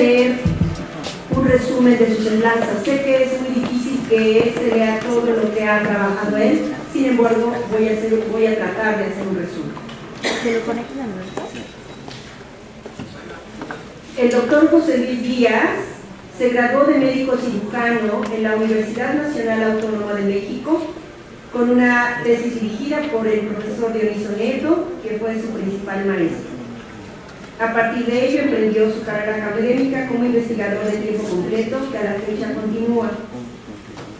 leer un resumen de su semblanza. Sé que es muy difícil que se lea todo lo que ha trabajado él, sin embargo voy a tratar de hacer un resumen. ¿Se lo conectan a nosotros? El doctor José Luis Díaz se graduó de médico cirujano en la Universidad Nacional Autónoma de México con una tesis dirigida por el profesor Dioniso Nieto, que fue su principal maestro. A partir de ello emprendió su carrera académica como investigador de tiempo completo, que a la fecha continúa.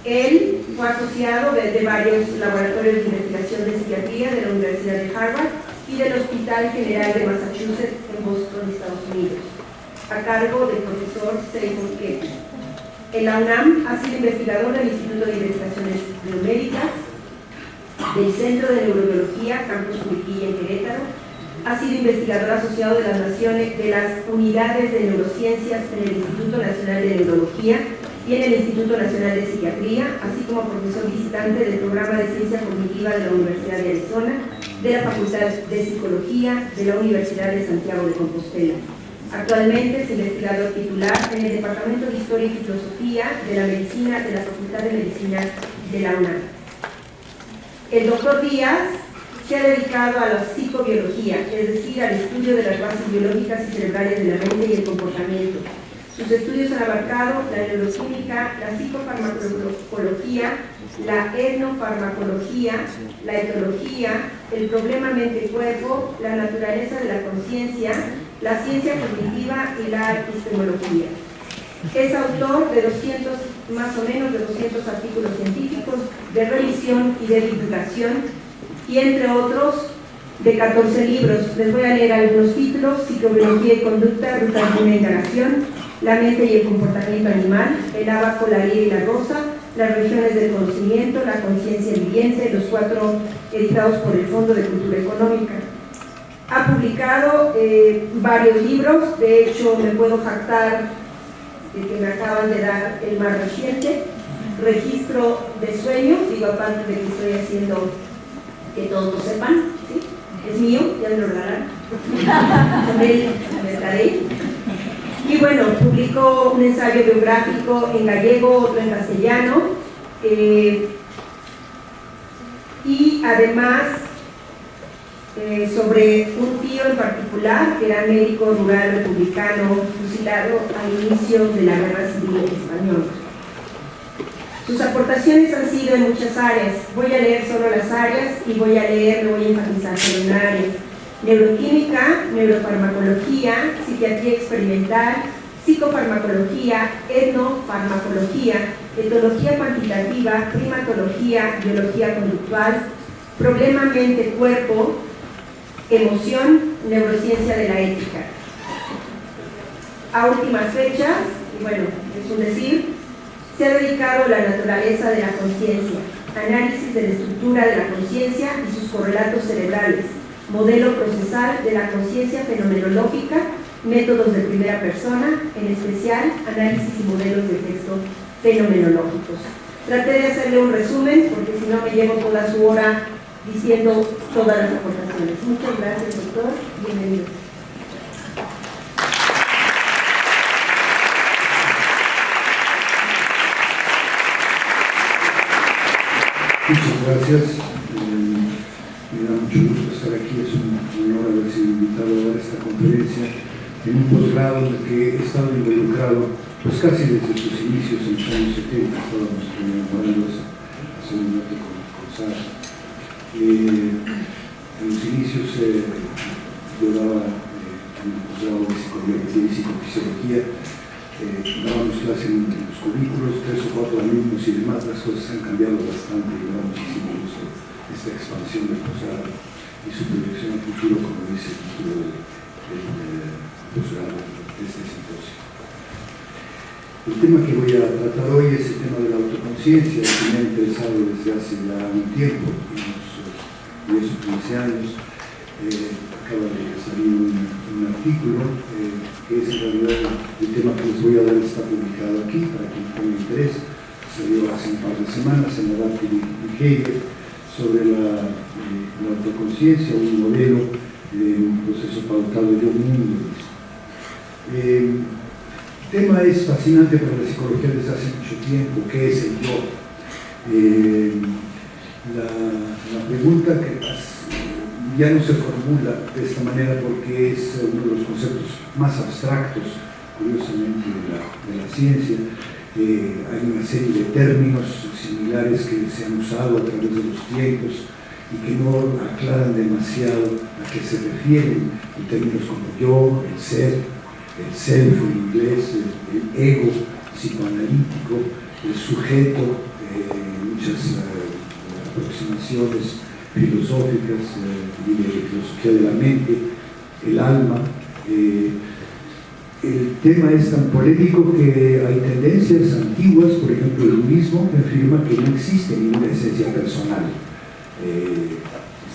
Él fue asociado de varios laboratorios de investigación de psiquiatría de la Universidad de Harvard y del Hospital General de Massachusetts en Boston, Estados Unidos, a cargo del profesor Seymour Ketty. En la UNAM ha sido investigador del Instituto de Investigaciones Biomédicas, del Centro de Neurobiología, Campus Juriquilla en Querétaro. Ha sido investigador asociado de las unidades de neurociencias en el Instituto Nacional de Neurología y en el Instituto Nacional de Psiquiatría, así como profesor visitante del Programa de Ciencia Cognitiva de la Universidad de Arizona, de la Facultad de Psicología de la Universidad de Santiago de Compostela. Actualmente es investigador titular en el Departamento de Historia y Filosofía de la Medicina de la Facultad de Medicina de la UNAM. El doctor Díaz se ha dedicado a la psicobiología, es decir, al estudio de las bases biológicas y cerebrales de la mente y el comportamiento. Sus estudios han abarcado la neuroquímica, la psicofarmacología, la etnofarmacología, la etología, el problema mente-cuerpo, la naturaleza de la conciencia, la ciencia cognitiva y la epistemología. Es autor de más o menos de 200 artículos científicos de revisión y de divulgación, y entre otros de 14 libros. Les voy a leer algunos títulos: Psicobiología y conducta, rutas de una indagación, La mente y el comportamiento animal, El ábaco, la lira y la rosa, Las regiones del conocimiento, La conciencia viviente, los 4 editados por el Fondo de Cultura Económica. Ha publicado varios libros, de hecho me puedo jactar de que me acaban de dar el más reciente, Registro de Sueños, digo aparte de que estoy haciendo que todos lo sepan, ¿sí? Es mío, ya me lo darán, con él me estaré. Y bueno, publicó un ensayo biográfico en gallego, otro en castellano, y además sobre un tío en particular, que era médico rural republicano, fusilado al inicio de la Guerra Civil Española. Sus aportaciones han sido en muchas áreas. Voy a leer solo las áreas y voy a enfatizar solo una área: neuroquímica, neurofarmacología, psiquiatría experimental, psicofarmacología, etnofarmacología, etología cuantitativa, primatología, biología conductual, problema mente-cuerpo, emoción, neurociencia de la ética. A últimas fechas, y bueno, es un decir, se ha dedicado a la naturaleza de la conciencia, análisis de la estructura de la conciencia y sus correlatos cerebrales, modelo procesal de la conciencia fenomenológica, métodos de primera persona, en especial análisis y modelos de texto fenomenológicos. Traté de hacerle un resumen porque si no me llevo toda su hora diciendo todas las aportaciones. Muchas gracias, doctor. Bienvenido. Muchas gracias. Me da mucho gusto estar aquí. Es un honor haber sido invitado a dar esta conferencia en un posgrado en el que he estado involucrado pues casi desde sus inicios en los años 70. Estábamos conmemorando hace un momento con Sara. En los inicios yo daba un posgrado de psicobiología y psicofisiología. Dábamos clase en los cubículos, 3 o 4 alumnos y demás. Las cosas han cambiado bastante y me da muchísimo gusto esta expansión del posgrado y su proyección al futuro, como dice el título del posgrado de este simposio. El tema que voy a tratar hoy es el tema de la autoconciencia, que me ha interesado desde hace ya un tiempo, unos 10 o 15 años. Acaba de salir un artículo que es en realidad el tema que les voy a dar, está publicado aquí para quien tenga interés. Salió hace un par de semanas en Adaptive Behavior sobre la autoconciencia, un modelo, un proceso pautado de un mundo. tema es fascinante para la psicología desde hace mucho tiempo. ¿Qué es el yo? La pregunta que ya no se formula de esta manera porque es uno de los conceptos más abstractos, curiosamente, de la ciencia. Hay una serie de términos similares que se han usado a través de los tiempos y que no aclaran demasiado a qué se refieren, en términos como yo, el ser, el self en inglés, el ego psicoanalítico, el sujeto, muchas aproximaciones filosóficas y de filosofía de la mente, el alma. El tema es tan polémico que hay tendencias antiguas, por ejemplo el budismo, que afirma que no existe ninguna esencia personal.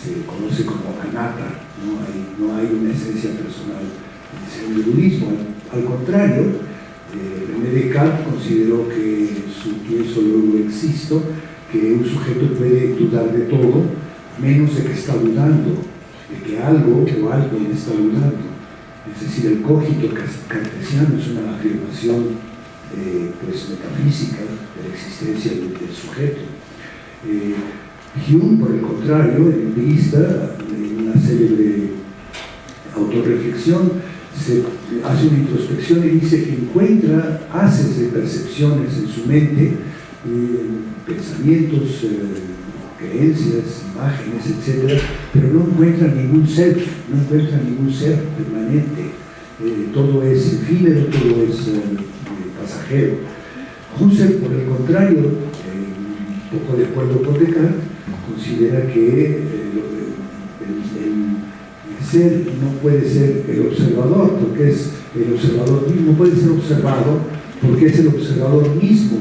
Se conoce como anatta, no hay una esencia personal en el budismo. Al contrario, René Descartes consideró que pienso luego existo, que un sujeto puede dudar de todo, menos de que está dudando, de que algo o alguien está dudando. Es decir, el cogito cartesiano es una afirmación pues, metafísica de la existencia del sujeto. Hume, por el contrario, el empirista, en una célebre autorreflexión, hace una introspección y dice que encuentra haces de percepciones en su mente, pensamientos, creencias, imágenes, etc., pero no encuentra ningún self, no encuentra ningún ser permanente. Todo es efímero, todo es pasajero. Husserl, por el contrario, un poco de acuerdo con Descartes, considera que el ser no puede ser el observador, porque es el observador mismo, no puede ser observado porque es el observador mismo.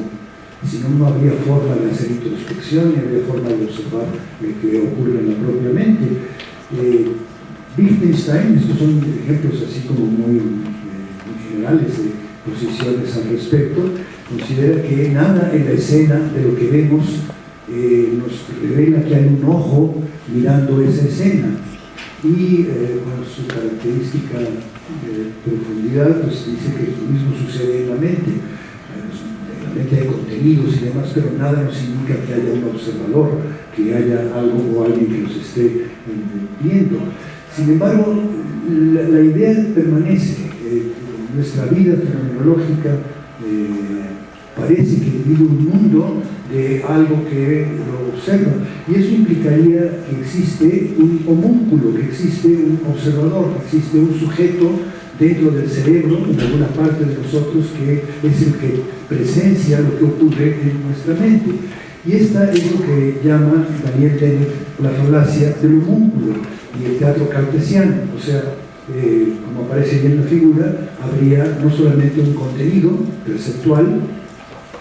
Si no, no habría forma de hacer introspección, ni habría forma de observar lo que ocurre en la propia mente. Wittgenstein, estos son ejemplos así como muy generales de posiciones al respecto, considera que nada en la escena de lo que vemos nos revela que hay un ojo mirando esa escena. Y con su característica de profundidad, pues dice que lo mismo sucede en la mente. Que hay contenidos y demás, pero nada nos indica que haya un observador, que haya algo o alguien que nos esté viendo. Sin embargo, la idea permanece. Nuestra vida fenomenológica parece que vive un mundo de algo que lo observa, y eso implicaría que existe un homúnculo, que existe un observador, que existe un sujeto dentro del cerebro, en alguna parte de nosotros, que es el que presencia lo que ocurre en nuestra mente. Y esta es lo que llama Daniel Dennett la falacia del homúnculo y el teatro cartesiano. O sea, como aparece bien en la figura, habría no solamente un contenido perceptual,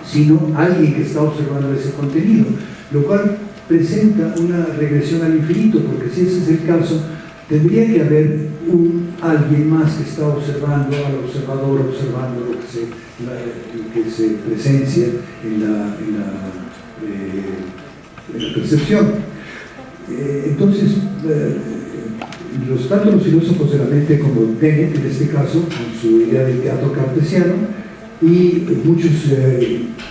sino alguien que está observando ese contenido, lo cual presenta una regresión al infinito, porque si ese es el caso, tendría que haber alguien más que está observando al observador, observando lo que se presencia en la percepción. Entonces, tanto los filósofos de la mente como Dennett, en este caso, con su idea del teatro cartesiano, y muchos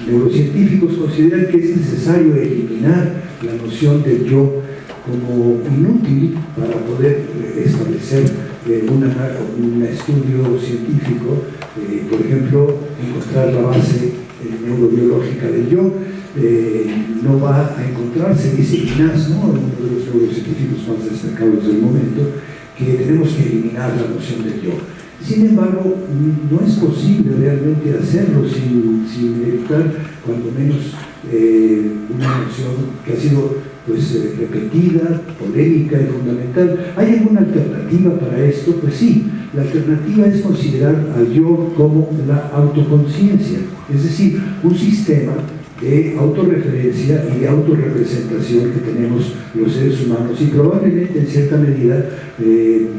neurocientíficos consideran que es necesario eliminar la noción del yo como inútil para poder establecer un estudio científico, por ejemplo, encontrar la base neurobiológica del yo. No va a encontrarse, dice Ignaz, ¿no?, uno de los neurocientíficos más destacados del momento, que tenemos que eliminar la noción del yo. Sin embargo, no es posible realmente hacerlo sin evitar, cuando menos, una noción que ha sido repetida, polémica y fundamental. ¿Hay alguna alternativa para esto? Pues sí, la alternativa es considerar al yo como la autoconciencia, es decir, un sistema de autorreferencia y de autorrepresentación que tenemos los seres humanos, y probablemente en cierta medida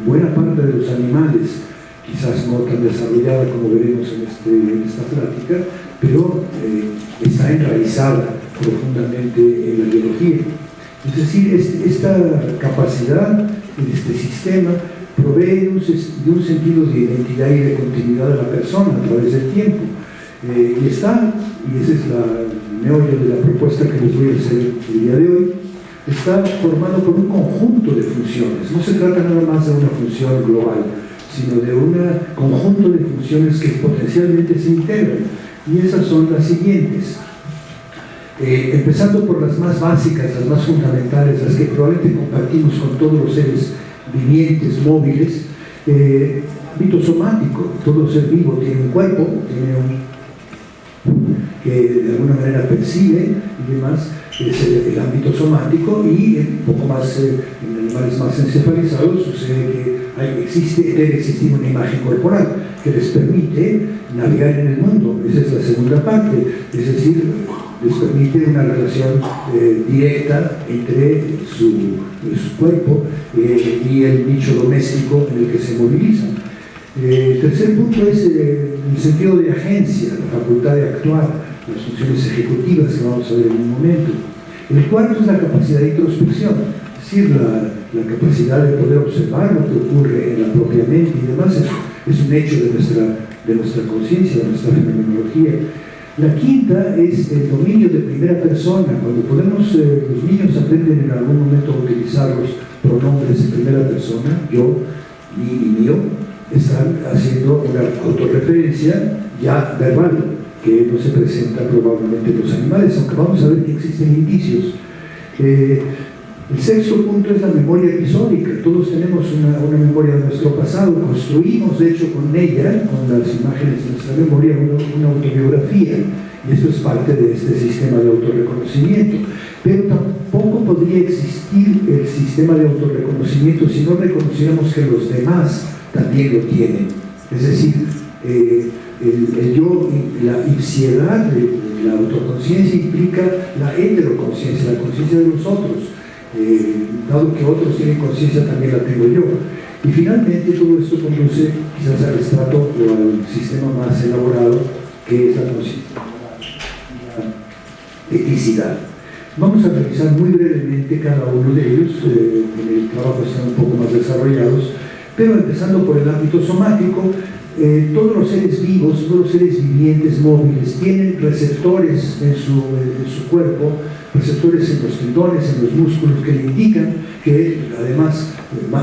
buena parte de los animales, quizás no tan desarrollada como veremos en esta plática, pero está enraizada profundamente en la biología. Es decir, esta capacidad, este sistema, provee de un sentido de identidad y de continuidad de la persona a través del tiempo. Y ese es el meollo de la propuesta que les voy a hacer el día de hoy, está formado por un conjunto de funciones. No se trata nada más de una función global, sino de un conjunto de funciones que potencialmente se integran. Y esas son las siguientes. Empezando por las más básicas, las más fundamentales, las que probablemente compartimos con todos los seres vivientes, móviles. Ámbito somático, todo ser vivo tiene un cuerpo, tiene que de alguna manera percibe y demás, es el ámbito somático, y un poco más en animales más encefalizados sucede que debe existir una imagen corporal que les permite navegar en el mundo. Esa es la segunda parte, es decir, les permite una relación directa entre su cuerpo y el nicho doméstico en el que se movilizan. El tercer punto es el sentido de agencia, la facultad de actuar, las funciones ejecutivas que vamos a ver en un momento. El cuarto es la capacidad de introspección, es decir, la capacidad de poder observar lo que ocurre en la propia mente y demás. Es un hecho de nuestra conciencia, de nuestra fenomenología. La quinta es el dominio de primera persona. Cuando los niños aprenden en algún momento a utilizar los pronombres de primera persona, yo, mi y mío, están haciendo una autorreferencia ya verbal, que no se presenta probablemente en los animales, aunque vamos a ver que existen indicios. El sexto punto es la memoria episódica. Todos tenemos una memoria de nuestro pasado, construimos de hecho con ella, con las imágenes de nuestra memoria, una autobiografía, y esto es parte de este sistema de autorreconocimiento. Pero tampoco podría existir el sistema de autorreconocimiento si no reconociéramos que los demás también lo tienen. Es decir, el yo, la ipsiedad, la autoconciencia implica la heteroconciencia, la conciencia de los otros. Dado que otros tienen conciencia, también la tengo yo. Y finalmente todo esto conduce quizás al estrato o al sistema más elaborado, que es la conciencia, la eticidad. Vamos a revisar muy brevemente cada uno de ellos. En el trabajo están un poco más desarrollados, pero empezando por el ámbito somático. Todos los seres vivos, todos los seres vivientes móviles tienen receptores en su cuerpo, receptores en los tendones, en los músculos, que le indican, que además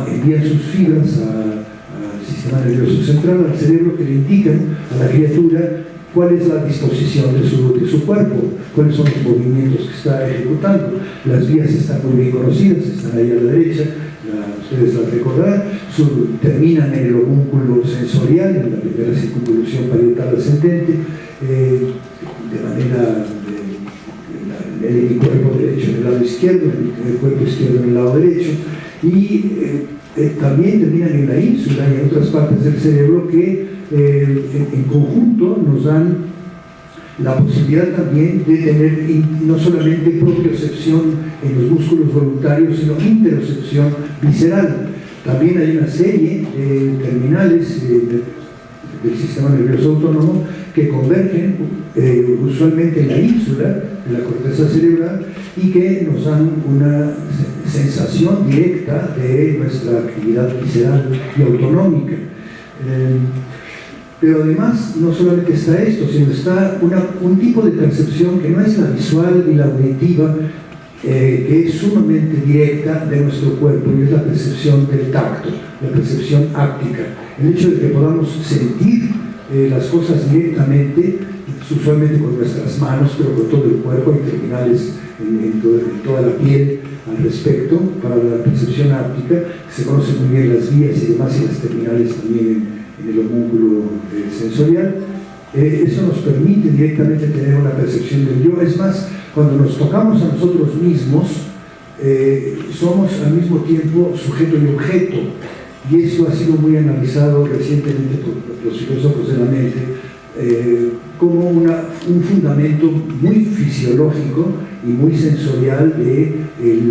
envían sus fibras al sistema nervioso central, al cerebro, que le indican a la criatura cuál es la disposición de su cuerpo, cuáles son los movimientos que está ejecutando. Las vías están muy bien conocidas, están ahí a la derecha, ustedes las recordarán, terminan en el homúnculo sensorial, en la primera circunvolución parietal ascendente, de manera el cuerpo derecho en el lado izquierdo, el cuerpo izquierdo en el lado derecho, y también terminan en la ínsula y en otras partes del cerebro que en conjunto nos dan la posibilidad también de tener no solamente propiocepción en los músculos voluntarios, sino interocepción visceral. También hay una serie de terminales del sistema nervioso autónomo que convergen usualmente en la ínsula, en la corteza cerebral, y que nos dan una sensación directa de nuestra actividad visceral y autonómica. Pero además, no solamente está esto, sino está un tipo de percepción que no es la visual y la auditiva, que es sumamente directa de nuestro cuerpo, y es la percepción del tacto, la percepción áptica. El hecho de que podamos sentir las cosas directamente, usualmente con nuestras manos, pero con todo el cuerpo, hay terminales en toda la piel al respecto, para la percepción áptica. Se conocen muy bien las vías y demás, y las terminales también en el homúnculo sensorial. Eso nos permite directamente tener una percepción del yo. Es más, cuando nos tocamos a nosotros mismos, somos al mismo tiempo sujeto y objeto, y eso ha sido muy analizado recientemente por los filósofos de la mente como un fundamento muy fisiológico y muy sensorial de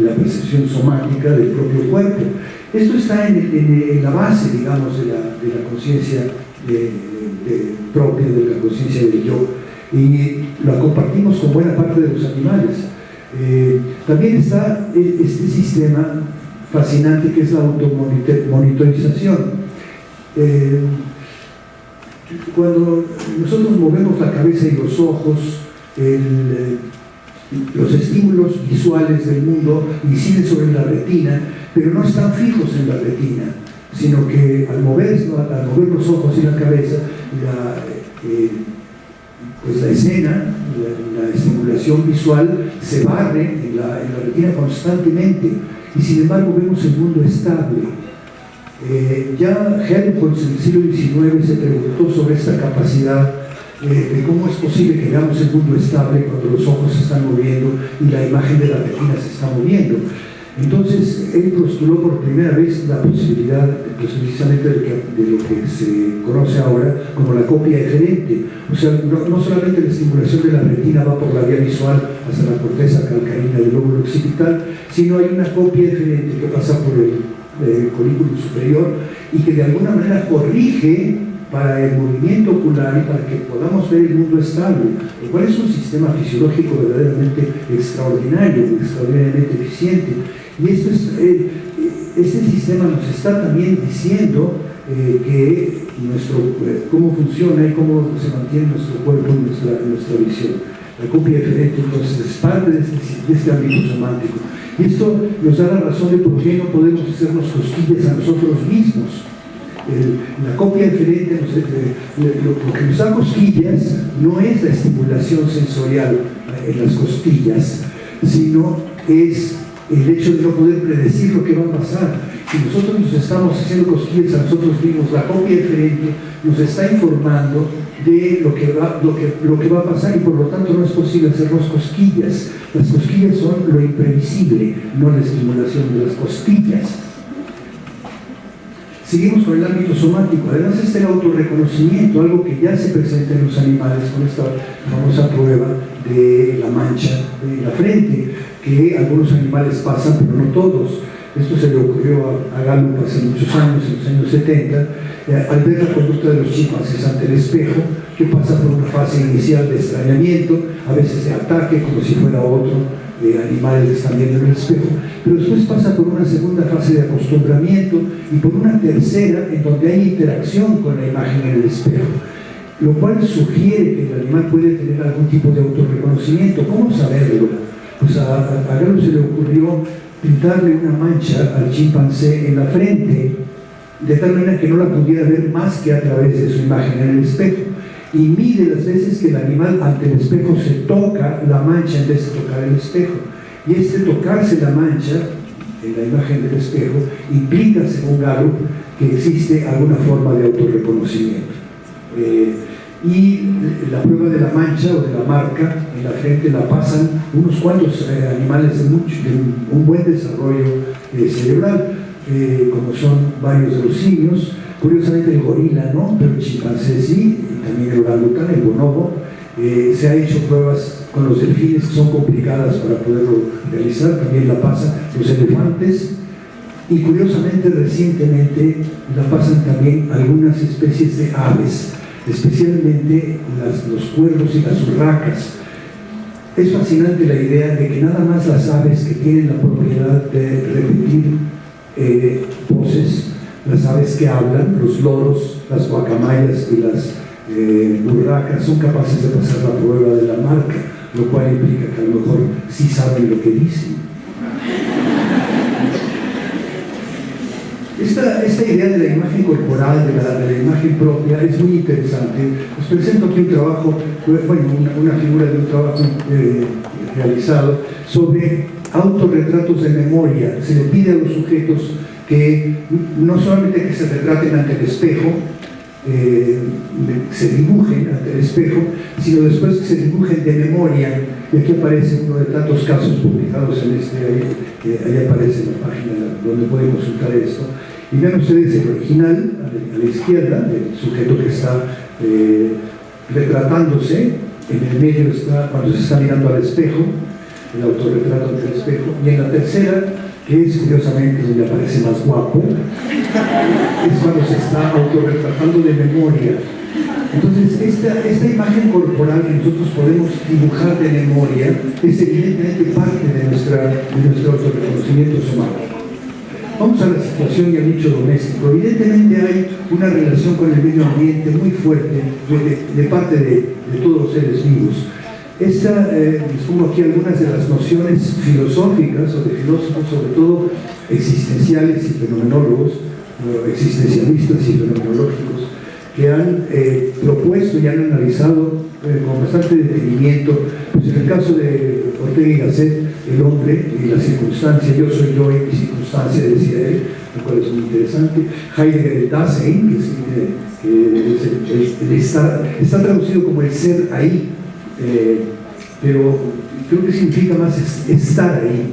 la percepción somática del propio cuerpo. Esto está en la base, digamos, de la conciencia propia, de la conciencia del yo, y la compartimos con buena parte de los animales. También está este sistema fascinante que es la automonitorización. Cuando nosotros movemos la cabeza y los ojos, los estímulos visuales del mundo inciden sobre la retina, pero no están fijos en la retina, sino que al mover los ojos y la cabeza, pues la escena, la estimulación visual se barre en la retina constantemente, y sin embargo vemos el mundo estable. Ya Helmholtz en el siglo XIX se preguntó sobre esta capacidad de cómo es posible que veamos el mundo estable cuando los ojos se están moviendo y la imagen de la retina se está moviendo. Entonces él postuló por primera vez la posibilidad, pues, precisamente de lo que se conoce ahora como la copia eferente. O sea, no solamente la estimulación de la retina va por la vía visual hasta la corteza calcarina del lóbulo occipital, sino hay una copia eferente que pasa por el colículo superior y que de alguna manera corrige para el movimiento ocular y para que podamos ver el mundo estable, lo cual es un sistema fisiológico verdaderamente extraordinario, extraordinariamente eficiente. Y este sistema nos está también diciendo que cómo funciona y cómo se mantiene nuestro cuerpo y nuestra visión. La copia eferente entonces es parte de este ámbito semántico. Y esto nos da la razón de por qué no podemos hacernos cosquillas a nosotros mismos. La copia eferente, lo que nos da cosquillas no es la estimulación sensorial en las costillas, sino es el hecho de no poder predecir lo que va a pasar. Si nosotros nos estamos haciendo cosquillas a nosotros mismos, la copia eferente nos está informando de lo que va a pasar, y por lo tanto no es posible hacernos cosquillas. Las cosquillas son lo imprevisible, no la estimulación de las costillas. Seguimos con el ámbito somático. Además está el autorreconocimiento, algo que ya se presenta en los animales con esta famosa prueba de la mancha de la frente, que algunos animales pasan, pero no todos. Esto se le ocurrió a Gallup hace muchos años, en los años 70, al ver la conducta de los chimpancés ante el espejo, que pasa por una fase inicial de extrañamiento, a veces de ataque, como si fuera otro animal que están viendo en el espejo, pero después pasa por una segunda fase de acostumbramiento y por una tercera en donde hay interacción con la imagen en el espejo, lo cual sugiere que el animal puede tener algún tipo de autorreconocimiento. ¿Cómo saberlo? Pues a Gallup se le ocurrió pintarle una mancha al chimpancé en la frente, de tal manera que no la pudiera ver más que a través de su imagen en el espejo, y mide las veces que el animal ante el espejo se toca la mancha en vez de tocar el espejo. Y este tocarse la mancha en la imagen del espejo implica, según Gallup, que existe alguna forma de autorreconocimiento. Y la prueba de la mancha o de la marca en la frente la pasan unos cuantos animales de un buen desarrollo cerebral, como son varios de los simios. Curiosamente el gorila no, pero el chimpancé sí, y también el orangután, el bonobo. Se ha hecho pruebas con los delfines que son complicadas para poderlo realizar, también la pasan los elefantes, y curiosamente recientemente la pasan también algunas especies de aves, especialmente los cuervos y las urracas. Es fascinante la idea de que nada más las aves que tienen la propiedad de repetir voces, las aves que hablan, los loros, las guacamayas y las urracas, son capaces de pasar la prueba de la marca, lo cual implica que a lo mejor sí saben lo que dicen. Esta idea de la imagen corporal, de la imagen propia, es muy interesante. Os presento aquí un trabajo, bueno, una figura de un trabajo realizado sobre autorretratos de memoria. Se le pide a los sujetos que no solamente que se retraten ante el espejo, se dibujen ante el espejo, sino después que se dibujen de memoria. Y aquí aparece uno de tantos casos publicados en ahí aparece en la página donde pueden consultar esto. Y vean ustedes el original a la izquierda, el sujeto que está retratándose, en el medio está cuando se está mirando al espejo, el autorretrato ante el espejo, y en la tercera, que es curiosamente donde aparece más guapo, es cuando se está autorretratando de memoria. Entonces, esta imagen corporal que nosotros podemos dibujar de memoria es evidentemente parte de nuestro autorreconocimiento somático. Vamos a la situación y al nicho doméstico. Evidentemente hay una relación con el medio ambiente muy fuerte de parte de todos los seres vivos. Les pongo aquí algunas de las nociones filosóficas o de filósofos, sobre todo existenciales y fenomenólogos, existencialistas y fenomenológicos, que han propuesto y han analizado con bastante detenimiento, pues en el caso de Ortega y Gasset, el hombre y la circunstancia, yo soy yo y mi circunstancia, decía él, lo cual es muy interesante. Heidegger, el Dasein, que está traducido como el ser ahí, pero creo que significa más estar ahí.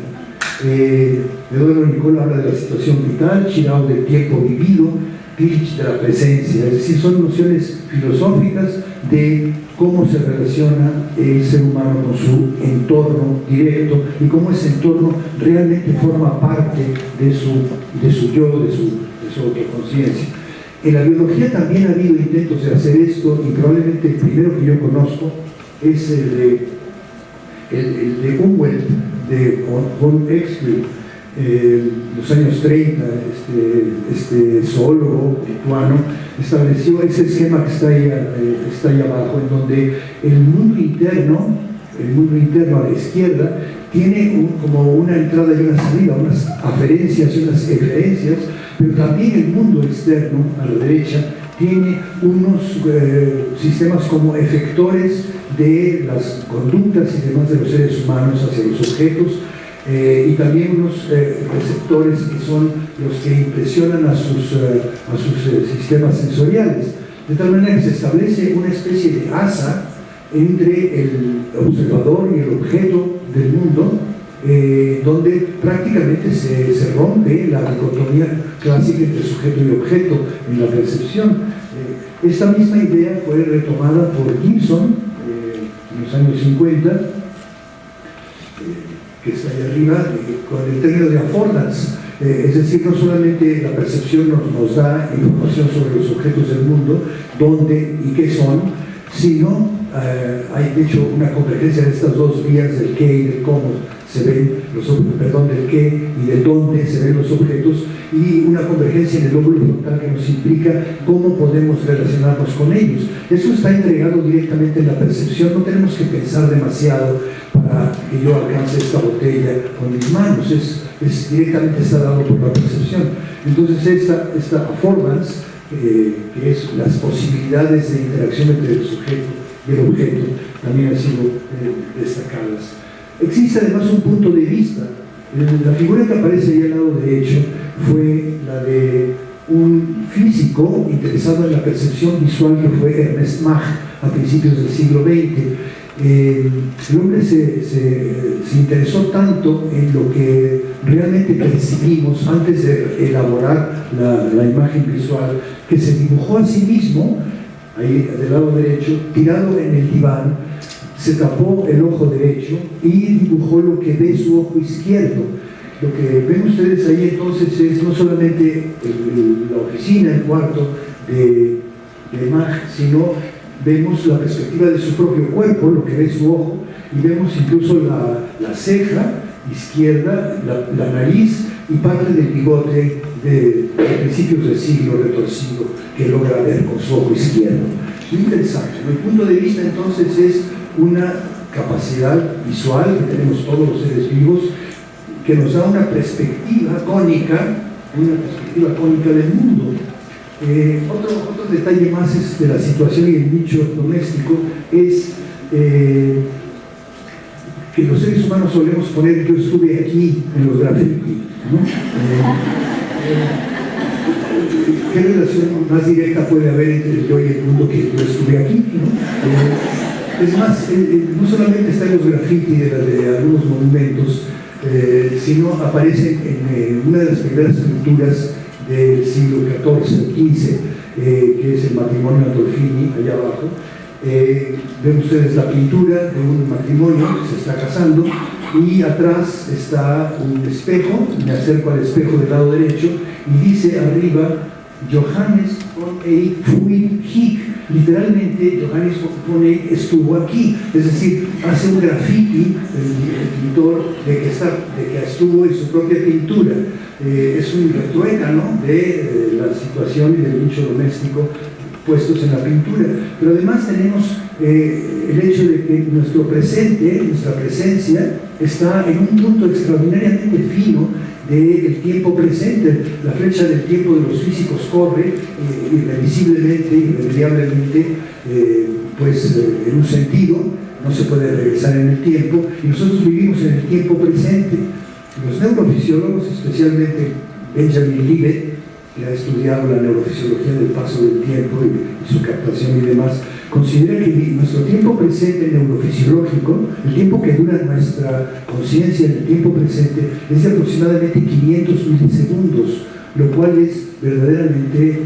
Eduardo Nicola habla de la situación vital, Chirao del tiempo vivido, Tillich de la presencia, es decir, son nociones filosóficas de cómo se relaciona el ser humano con su entorno directo y cómo ese entorno realmente forma parte de su yo, de su autoconciencia. En la biología también ha habido intentos de hacer esto, y probablemente el primero que yo conozco es el de Umwelt, de von Exquel, los años 30, este zoólogo lituano estableció ese esquema que está ahí abajo, en donde el mundo interno a la izquierda tiene como una entrada y una salida, unas aferencias y unas eferencias, pero también el mundo externo a la derecha tiene unos sistemas como efectores de las conductas y demás de los seres humanos hacia los objetos, y también unos receptores que son los que impresionan a sus sistemas sensoriales, de tal manera que se establece una especie de asa entre el observador y el objeto del mundo, donde prácticamente se rompe la dicotomía clásica entre sujeto y objeto en la percepción. Esta misma idea fue retomada por Gibson en los años 50, que está ahí arriba, con el término de affordance, es decir, no solamente la percepción nos da información sobre los objetos del mundo, dónde y qué son, sino hay de hecho una convergencia de estas dos vías del qué y del cómo se ven del qué y del dónde se ven los objetos, y una convergencia en el lóbulo frontal que nos implica cómo podemos relacionarnos con ellos. Eso está entregado directamente en la percepción, no tenemos que pensar demasiado para que yo alcance esta botella con mis manos, es directamente está dado por la percepción. Entonces esta affordance, que es las posibilidades de interacción entre el sujeto y el objeto, también han sido destacadas. Existe además un punto de vista. La figura que aparece ahí al lado derecho fue la de un físico interesado en la percepción visual, que fue Ernest Mach a principios del siglo XX. El hombre se interesó tanto en lo que realmente percibimos antes de elaborar la imagen visual, que se dibujó a sí mismo, ahí del lado derecho, tirado en el diván, se tapó el ojo derecho y dibujó lo que ve su ojo izquierdo. Lo que ven ustedes ahí entonces es no solamente la oficina, el cuarto de Mach, sino vemos la perspectiva de su propio cuerpo, lo que ve su ojo, y vemos incluso la ceja izquierda, la nariz y parte del bigote de principios del siglo retorcido que logra ver con su ojo izquierdo. Muy interesante. El punto de vista entonces es una capacidad visual que tenemos todos los seres vivos, que nos da una perspectiva cónica del mundo. Otro detalle más es de la situación y el nicho doméstico es que los seres humanos solemos poner yo estuve aquí en los graffiti, ¿no? ¿Qué relación más directa puede haber entre el yo y el mundo que yo estuve aquí, ¿no? Es más, no solamente está en los graffiti de algunos monumentos, sino aparece en una de las primeras pinturas del siglo XIV o XV, que es el matrimonio Andolfini, allá abajo. Ven ustedes la pintura de un matrimonio que se está casando, y atrás está un espejo. Me acerco al espejo del lado derecho y dice arriba Johannes von Eyck Fuit Hick, literalmente Johannes von Eyck estuvo aquí, es decir, hace un graffiti el pintor de que estuvo en su propia pintura. Es un retruécano de la situación y del nicho doméstico puestos en la pintura, pero además tenemos el hecho de que nuestro presente, nuestra presencia, está en un punto extraordinariamente fino del tiempo presente. La flecha del tiempo de los físicos corre irrevisiblemente, irremediablemente, en un sentido, no se puede regresar en el tiempo, y nosotros vivimos en el tiempo presente. Los neurofisiólogos, especialmente Benjamin Libet, que ha estudiado la neurofisiología del paso del tiempo y su captación y demás, considera que nuestro tiempo presente neurofisiológico, el tiempo que dura nuestra conciencia en el tiempo presente, es de aproximadamente 500 milisegundos, lo cual es verdaderamente,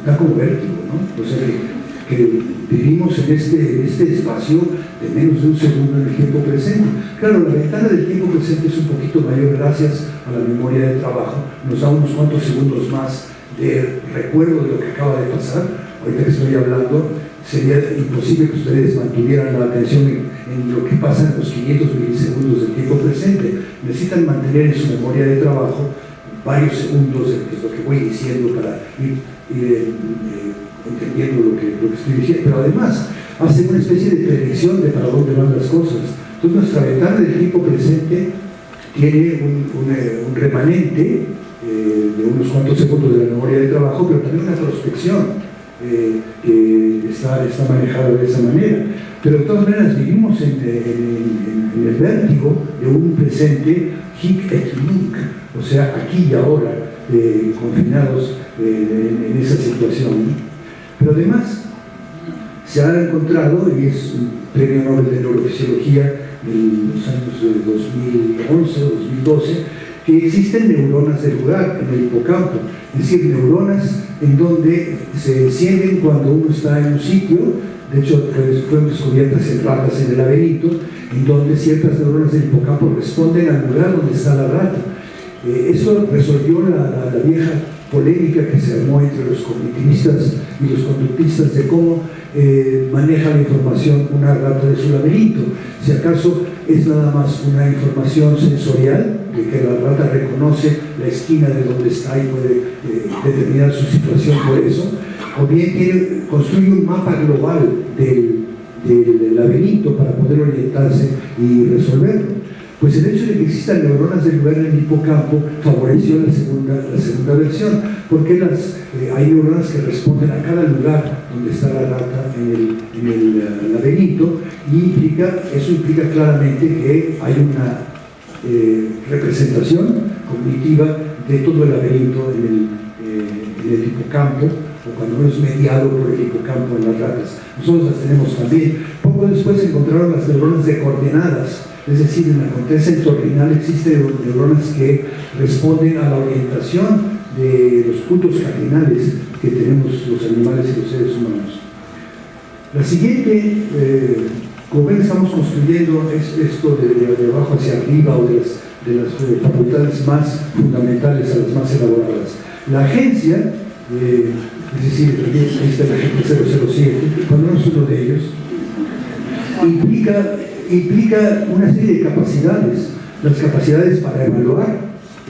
da como vértigo, ¿no? O sea que vivimos en este espacio de menos de un segundo en el tiempo presente. Claro, la ventana del tiempo presente es un poquito mayor gracias a la memoria de trabajo, nos da unos cuantos segundos más de recuerdo de lo que acaba de pasar. Ahorita que estoy hablando, sería imposible que ustedes mantuvieran la atención en lo que pasa en los 500 milisegundos del tiempo presente. Necesitan mantener en su memoria de trabajo varios segundos, que es lo que voy diciendo, para ir entendiendo lo que estoy diciendo, pero además hace una especie de predicción de para dónde van las cosas. Entonces nuestra ventana del tiempo presente tiene un remanente de unos cuantos segundos de la memoria de trabajo, pero también una prospección que está manejada de esa manera. Pero de todas maneras vivimos en el vértigo de un presente hic et nunc, o sea, aquí y ahora, confinados en esa situación. Pero además se ha encontrado, y es un premio Nobel de Neurofisiología en los años 2011 o 2012, que existen neuronas del lugar en el hipocampo, es decir, neuronas en donde se encienden cuando uno está en un sitio. De hecho, fueron descubiertas en ratas en el laberinto, en donde ciertas neuronas del hipocampo responden al lugar donde está la rata. Eso resolvió la vieja polémica que se armó entre los cognitivistas y los conductistas de cómo maneja la información una rata de su laberinto. Si acaso es nada más una información sensorial, de que la rata reconoce la esquina de donde está y puede determinar su situación por eso, o bien construye un mapa global del laberinto para poder orientarse y resolverlo. Pues el hecho de que existan neuronas del lugar en el hipocampo favoreció la segunda versión, porque hay neuronas que responden a cada lugar donde está la rata en el laberinto, y eso implica claramente que hay una representación cognitiva de todo el laberinto en el hipocampo, o cuando es mediado por el hipocampo en las ratas. Nosotros las tenemos también. Poco después se encontraron las neuronas de coordenadas. Es decir, en la corteza entorrinal existen neuronas que responden a la orientación de los puntos cardinales que tenemos los animales y los seres humanos. La siguiente, como ven, estamos construyendo esto de abajo hacia arriba, o de las facultades más fundamentales a las más elaboradas. La agencia, es decir, ahí está el agente 007, cuando no es uno de ellos, implica una serie de capacidades, las capacidades para evaluar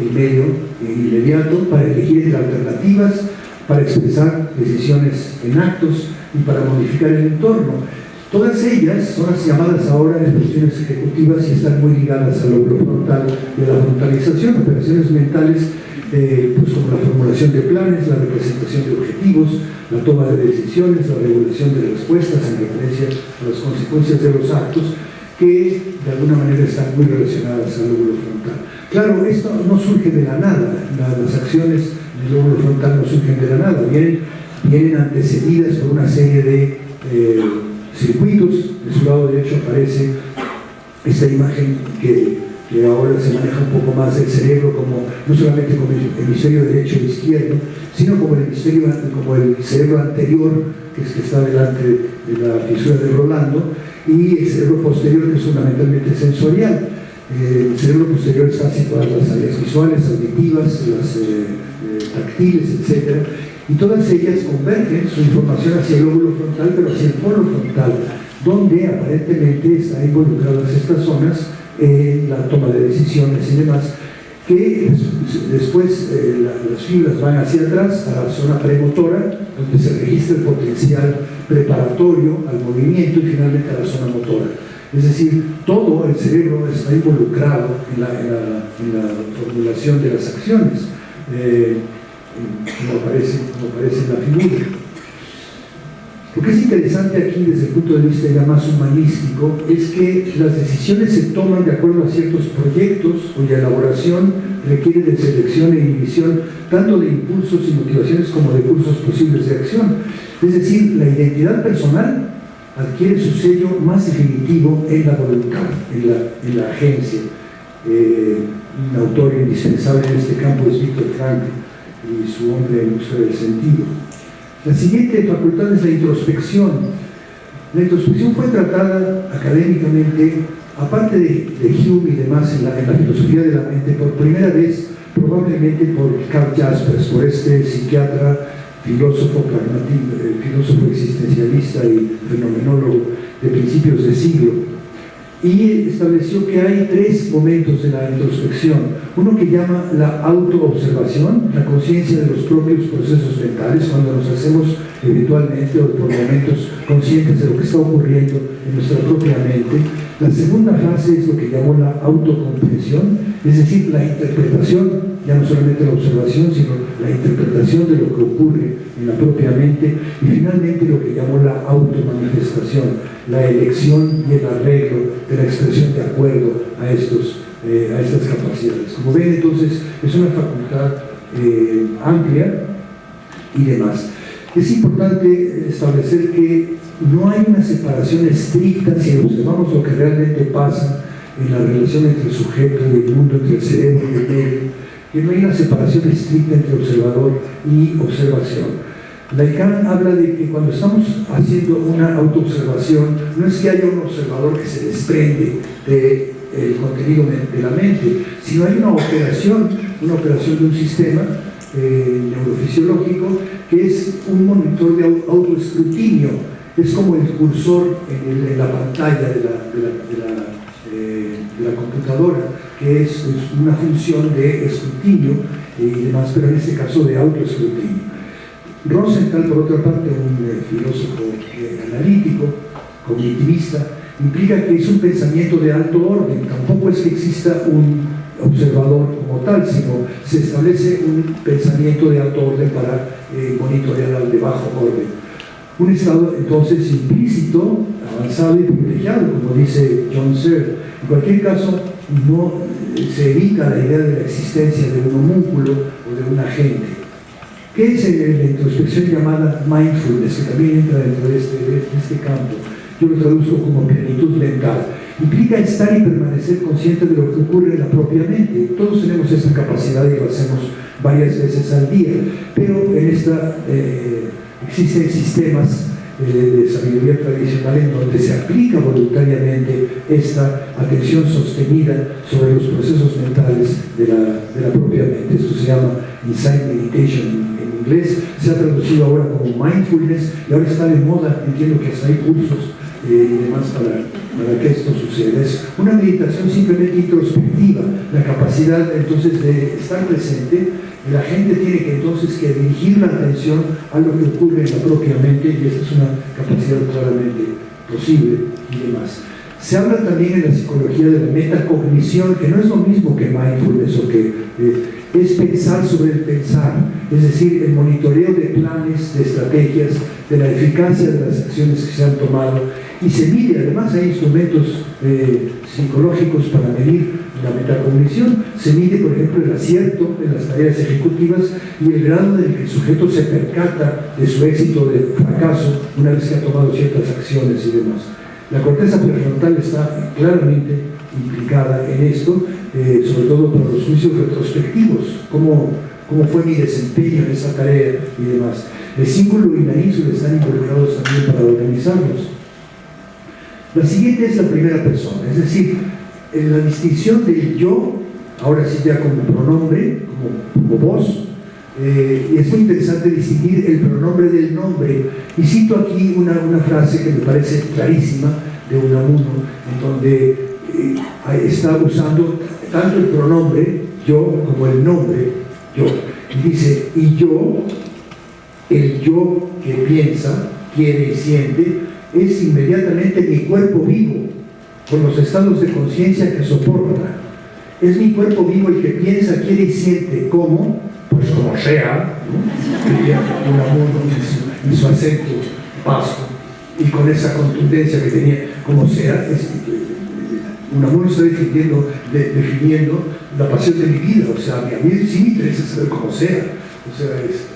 el medio inmediato, para elegir entre alternativas, para expresar decisiones en actos y para modificar el entorno. Todas ellas son las llamadas ahora funciones ejecutivas y están muy ligadas al lóbulo frontal y a la frontalización, operaciones mentales, pues como la formulación de planes, la representación de objetivos, la toma de decisiones, la regulación de respuestas en referencia a las consecuencias de los actos, que de alguna manera están muy relacionadas al lóbulo frontal. Claro, esto no surge de la nada, las acciones del lóbulo frontal no surgen de la nada, vienen antecedidas por una serie de circuitos. De su lado derecho aparece esta imagen que ahora se maneja un poco más del cerebro, no solamente como el hemisferio derecho e izquierdo, sino como el cerebro anterior, que está delante de la fisura de Rolando, y el cerebro posterior, que es fundamentalmente sensorial. El cerebro posterior está situado en las áreas visuales, auditivas, las táctiles, etc. y todas ellas convergen su información hacia el lóbulo frontal, pero hacia el polo frontal, donde aparentemente están involucradas estas zonas en la toma de decisiones y demás, que después las fibras van hacia atrás a la zona premotora, donde se registra el potencial preparatorio al movimiento y finalmente a la zona motora. Es decir, todo el cerebro está involucrado en la formulación de las acciones, como aparece en la figura. Lo que es interesante aquí desde el punto de vista ya más humanístico es que las decisiones se toman de acuerdo a ciertos proyectos cuya elaboración requiere de selección e inhibición tanto de impulsos y motivaciones como de cursos posibles de acción. Es decir, la identidad personal adquiere su sello más definitivo en la voluntad, en la agencia. Un autor indispensable en este campo es Viktor Frankl y su hombre en uso del sentido. La siguiente facultad es la introspección. La introspección fue tratada académicamente, aparte de Hume y demás, en la filosofía de la mente, por primera vez, probablemente por Karl Jaspers, por este psiquiatra, filósofo existencialista y fenomenólogo de principios de siglo. Y estableció que hay tres momentos de la introspección. Uno que llama la autoobservación, la conciencia de los propios procesos mentales, cuando nos hacemos eventualmente o por momentos conscientes de lo que está ocurriendo en nuestra propia mente. La segunda fase es lo que llamó la autocomprensión, es decir, la interpretación, ya no solamente la observación, sino la interpretación de lo que ocurre en la propia mente, y finalmente lo que llamó la automanifestación, la elección y el arreglo de la expresión de acuerdo a estas capacidades. Como ven, entonces, es una facultad amplia y demás. Es importante establecer que no hay una separación estricta si observamos lo que realmente pasa en la relación entre el sujeto y el mundo, entre el cerebro y el medio, que no hay una separación estricta entre observador y observación. Lacan habla de que cuando estamos haciendo una autoobservación, no es que haya un observador que se desprende del contenido de la mente, sino hay una operación de un sistema neurofisiológico que es un monitor de autoescrutinio. Es como el cursor en la pantalla de la computadora, que es una función de escrutinio y demás, pero en este caso de autoescrutinio. Rosenthal, por otra parte, un filósofo analítico, cognitivista, implica que es un pensamiento de alto orden. Tampoco es que exista un observador como tal, sino se establece un pensamiento de alto orden para monitorear al de bajo orden. Un estado entonces implícito, avanzado y privilegiado, como dice John Searle. En cualquier caso, no se evita la idea de la existencia de un homúnculo o de un agente. ¿Qué es la introspección llamada mindfulness, que también entra dentro de este campo? Yo lo traduzco como plenitud mental. Implica estar y permanecer consciente de lo que ocurre en la propia mente. Todos tenemos esta capacidad y lo hacemos varias veces al día, pero en esta existen sistemas de sabiduría tradicional en donde se aplica voluntariamente esta atención sostenida sobre los procesos mentales de la propia mente. Esto se llama Insight Meditation en inglés, se ha traducido ahora como mindfulness y ahora está de moda. Entiendo que hasta hay cursos y demás para que esto suceda. Es una meditación simplemente introspectiva, la capacidad entonces de estar presente. La gente tiene que entonces dirigir la atención a lo que ocurre en la propia mente, y esta es una capacidad claramente posible y demás. Se habla también en la psicología de la metacognición, que no es lo mismo que mindfulness, o que es pensar sobre el pensar, es decir, el monitoreo de planes, de estrategias, de la eficacia de las acciones que se han tomado, y se mide. Además hay instrumentos psicológicos para medir la metacognición. Se mide, por ejemplo, el acierto en las tareas ejecutivas y el grado en el que el sujeto se percata de su éxito o de fracaso una vez que ha tomado ciertas acciones y demás. La corteza prefrontal está claramente implicada en esto, sobre todo para los juicios retrospectivos, cómo fue mi desempeño en esa tarea y demás. El cíngulo y la ínsula están involucrados también para organizarlos. La siguiente es la primera persona, es decir, en la distinción del yo, ahora sí ya como pronombre, como voz, es muy interesante distinguir el pronombre del nombre. Y cito aquí una frase que me parece clarísima de Unamuno, en donde está usando tanto el pronombre yo como el nombre yo. Y dice, y yo, el yo que piensa, quiere y siente, es inmediatamente mi cuerpo vivo, con los estados de conciencia que soporta. Es mi cuerpo vivo el que piensa, quiere y siente. ¿Cómo? Pues como sea, ¿no? Diría Unamuno en su acento vasco, y con esa contundencia que tenía, como sea. Unamuno está definiendo la pasión de mi vida. O sea, a mí sí me interesa saber cómo sea. O sea,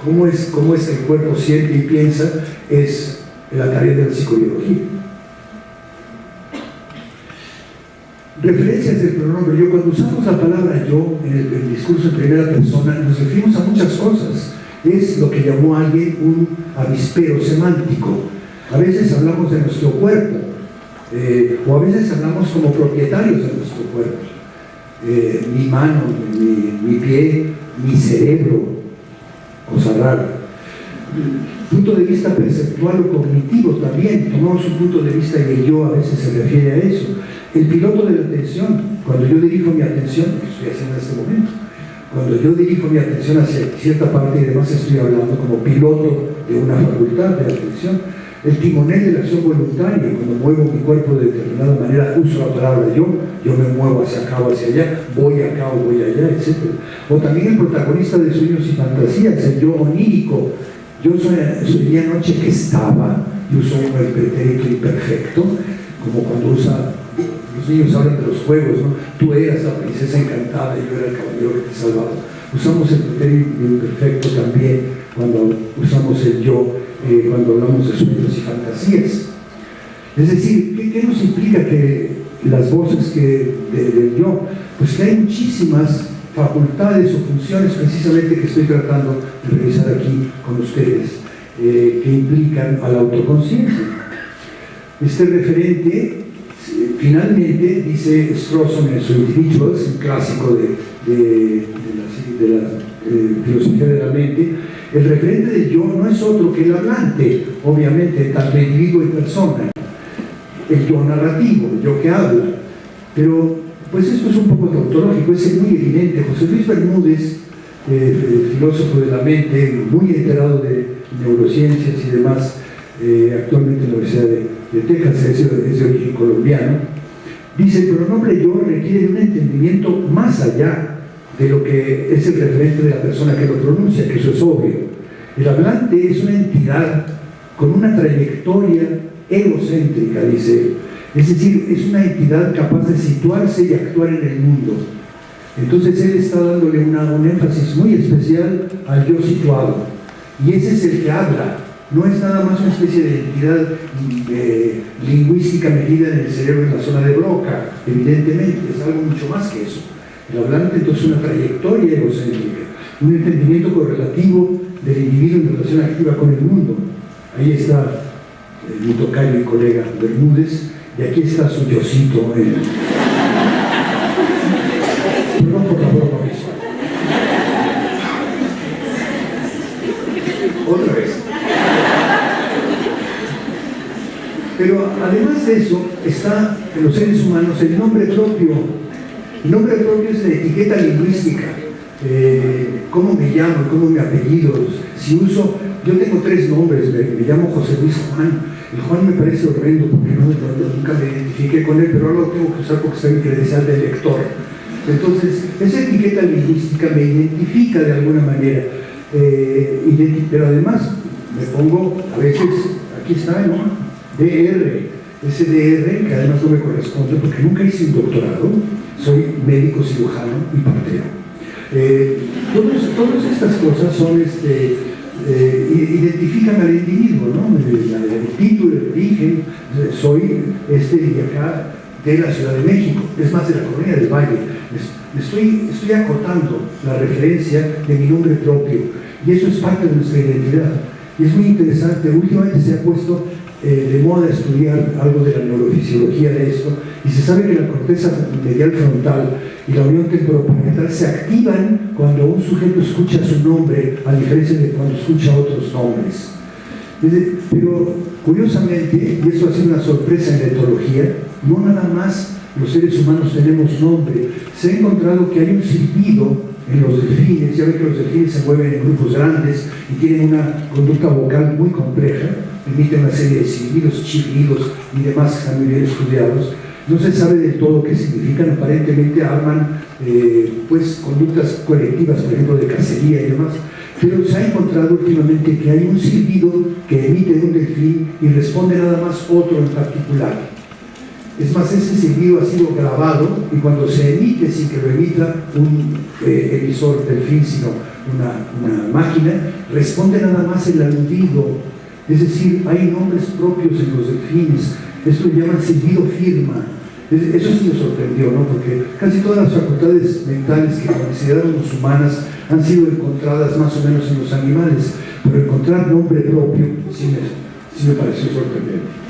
cómo es que el cuerpo siente y piensa, es la tarea de la psicobiología. Referencias del pronombre yo. Cuando usamos la palabra yo en el discurso en primera persona, nos referimos a muchas cosas. Es lo que llamó alguien un avispero semántico. A veces hablamos de nuestro cuerpo, o a veces hablamos como propietarios de nuestro cuerpo. Mi mano, mi pie, mi cerebro, cosa rara. Punto de vista perceptual o cognitivo también, tomamos un punto de vista y el yo a veces se refiere a eso. El piloto de la atención, cuando yo dirijo mi atención, lo que estoy haciendo en este momento, cuando yo dirijo mi atención hacia cierta parte y demás, estoy hablando como piloto de una facultad de atención. El timonel de la acción voluntaria, cuando muevo mi cuerpo de determinada manera, uso la palabra yo me muevo hacia acá o hacia allá, voy acá o voy allá, etc. O también el protagonista de sueños y fantasías, el yo onírico. Yo soñé anoche que estaba, y uso el pretérito imperfecto, como cuando los niños hablan de los juegos, ¿no? Tú eras la princesa encantada y yo era el caballero que te salvaba. Usamos el pretérito imperfecto también cuando usamos el yo, cuando hablamos de sueños y fantasías. Es decir, ¿qué nos implica que las voces del yo? Pues que hay muchísimas facultades o funciones precisamente que estoy tratando de revisar aquí con ustedes, que implican a la autoconciencia. Este referente, finalmente, dice Strawson en su Individuals, un clásico de la filosofía de la mente, el referente del yo no es otro que el hablante, obviamente, tanto individuo y persona, el yo narrativo, el yo que habla. Pero pues esto es un poco tautológico, es muy evidente. José Luis Bermúdez, filósofo de la mente, muy enterado de neurociencias y demás, actualmente en la Universidad de Texas, es de origen colombiano, dice: el pronombre yo requiere de un entendimiento más allá de lo que es el referente de la persona que lo pronuncia, que eso es obvio. El hablante es una entidad con una trayectoria egocéntrica, dice él. Es decir, es una entidad capaz de situarse y actuar en el mundo. Entonces él está dándole un énfasis muy especial al yo situado. Y ese es el que habla. No es nada más una especie de entidad lingüística metida en el cerebro en la zona de Broca, evidentemente, es algo mucho más que eso. El hablante entonces es una trayectoria egocéntrica, un entendimiento correlativo del individuo en relación activa con el mundo. Ahí está mi tocayo y colega Bermúdez, y aquí está su yocito. Perdón por la broma visual. Otra vez. Pero además de eso, está en los seres humanos el nombre propio. El nombre propio es la etiqueta lingüística. ¿Cómo me llamo? ¿Cómo mi apellido? Si uso, yo tengo 3 nombres, me llamo José Luis Juan. El Juan me parece horrendo porque nunca me identifiqué con él, pero ahora lo tengo que usar porque está en credencial de lector. Entonces, esa etiqueta lingüística me identifica de alguna manera. Pero además, me pongo, a veces, aquí está, ¿no? DR. Ese DR, que además no me corresponde porque nunca hice un doctorado, soy médico cirujano y partero. Todas estas cosas son, identifican al individuo, ¿no? El título, el origen, soy de acá, de la Ciudad de México, es más, de la Colonia del Valle. Estoy acotando la referencia de mi nombre propio, y eso es parte de nuestra identidad. Y es muy interesante, últimamente se ha puesto de moda estudiar algo de la neurofisiología de esto, y se sabe que la corteza medial frontal y la unión temporoparietal se activan cuando un sujeto escucha su nombre, a diferencia de cuando escucha otros nombres. Pero curiosamente, y esto ha sido una sorpresa en la etología, no nada más los seres humanos tenemos nombre. Se ha encontrado que hay un silbido en los delfines. Ya ven que los delfines se mueven en grupos grandes y tienen una conducta vocal muy compleja, emiten una serie de silbidos, chillidos y demás que están muy bien estudiados. No se sabe del todo qué significan, aparentemente arman pues conductas colectivas, por ejemplo de cacería y demás, pero se ha encontrado últimamente que hay un silbido que emite un delfín y responde nada más otro en particular. Es más, ese silbido ha sido grabado y cuando se emite, sin que lo emita un emisor delfín, sino una máquina, responde nada más el aludido. Es decir, hay nombres propios en los delfines. Esto lo llaman silbido firma. Eso sí nos sorprendió, ¿no? Porque casi todas las facultades mentales que consideramos humanas han sido encontradas más o menos en los animales, pero encontrar nombre propio sí me pareció sorprendente.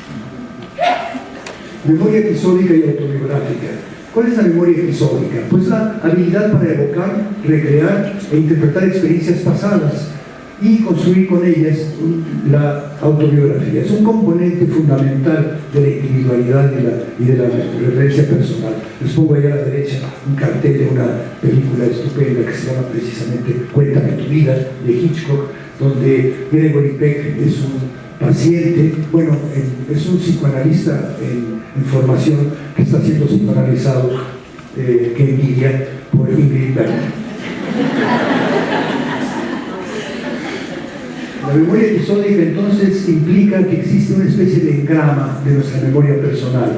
Memoria episódica y autobiográfica. ¿Cuál es la memoria episódica? Pues la habilidad para evocar, recrear e interpretar experiencias pasadas y construir con ellas la autobiografía. Es un componente fundamental de la individualidad y de la referencia personal. Les pongo ahí a la derecha un cartel de una película estupenda que se llama precisamente Cuéntame tu vida, de Hitchcock, donde Gregory Peck es un paciente, bueno, es un psicoanalista en formación que está siendo psicoanalizado, que envidia por Ingrid Bergman. La memoria episódica entonces implica que existe una especie de engrama de nuestra memoria personal.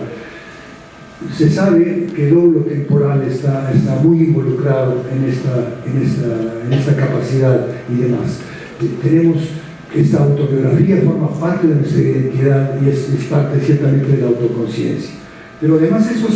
Se sabe que el lóbulo temporal está muy involucrado en esta capacidad y demás. Tenemos esta autobiografía, forma parte de nuestra identidad y es parte ciertamente de la autoconciencia. Pero además eso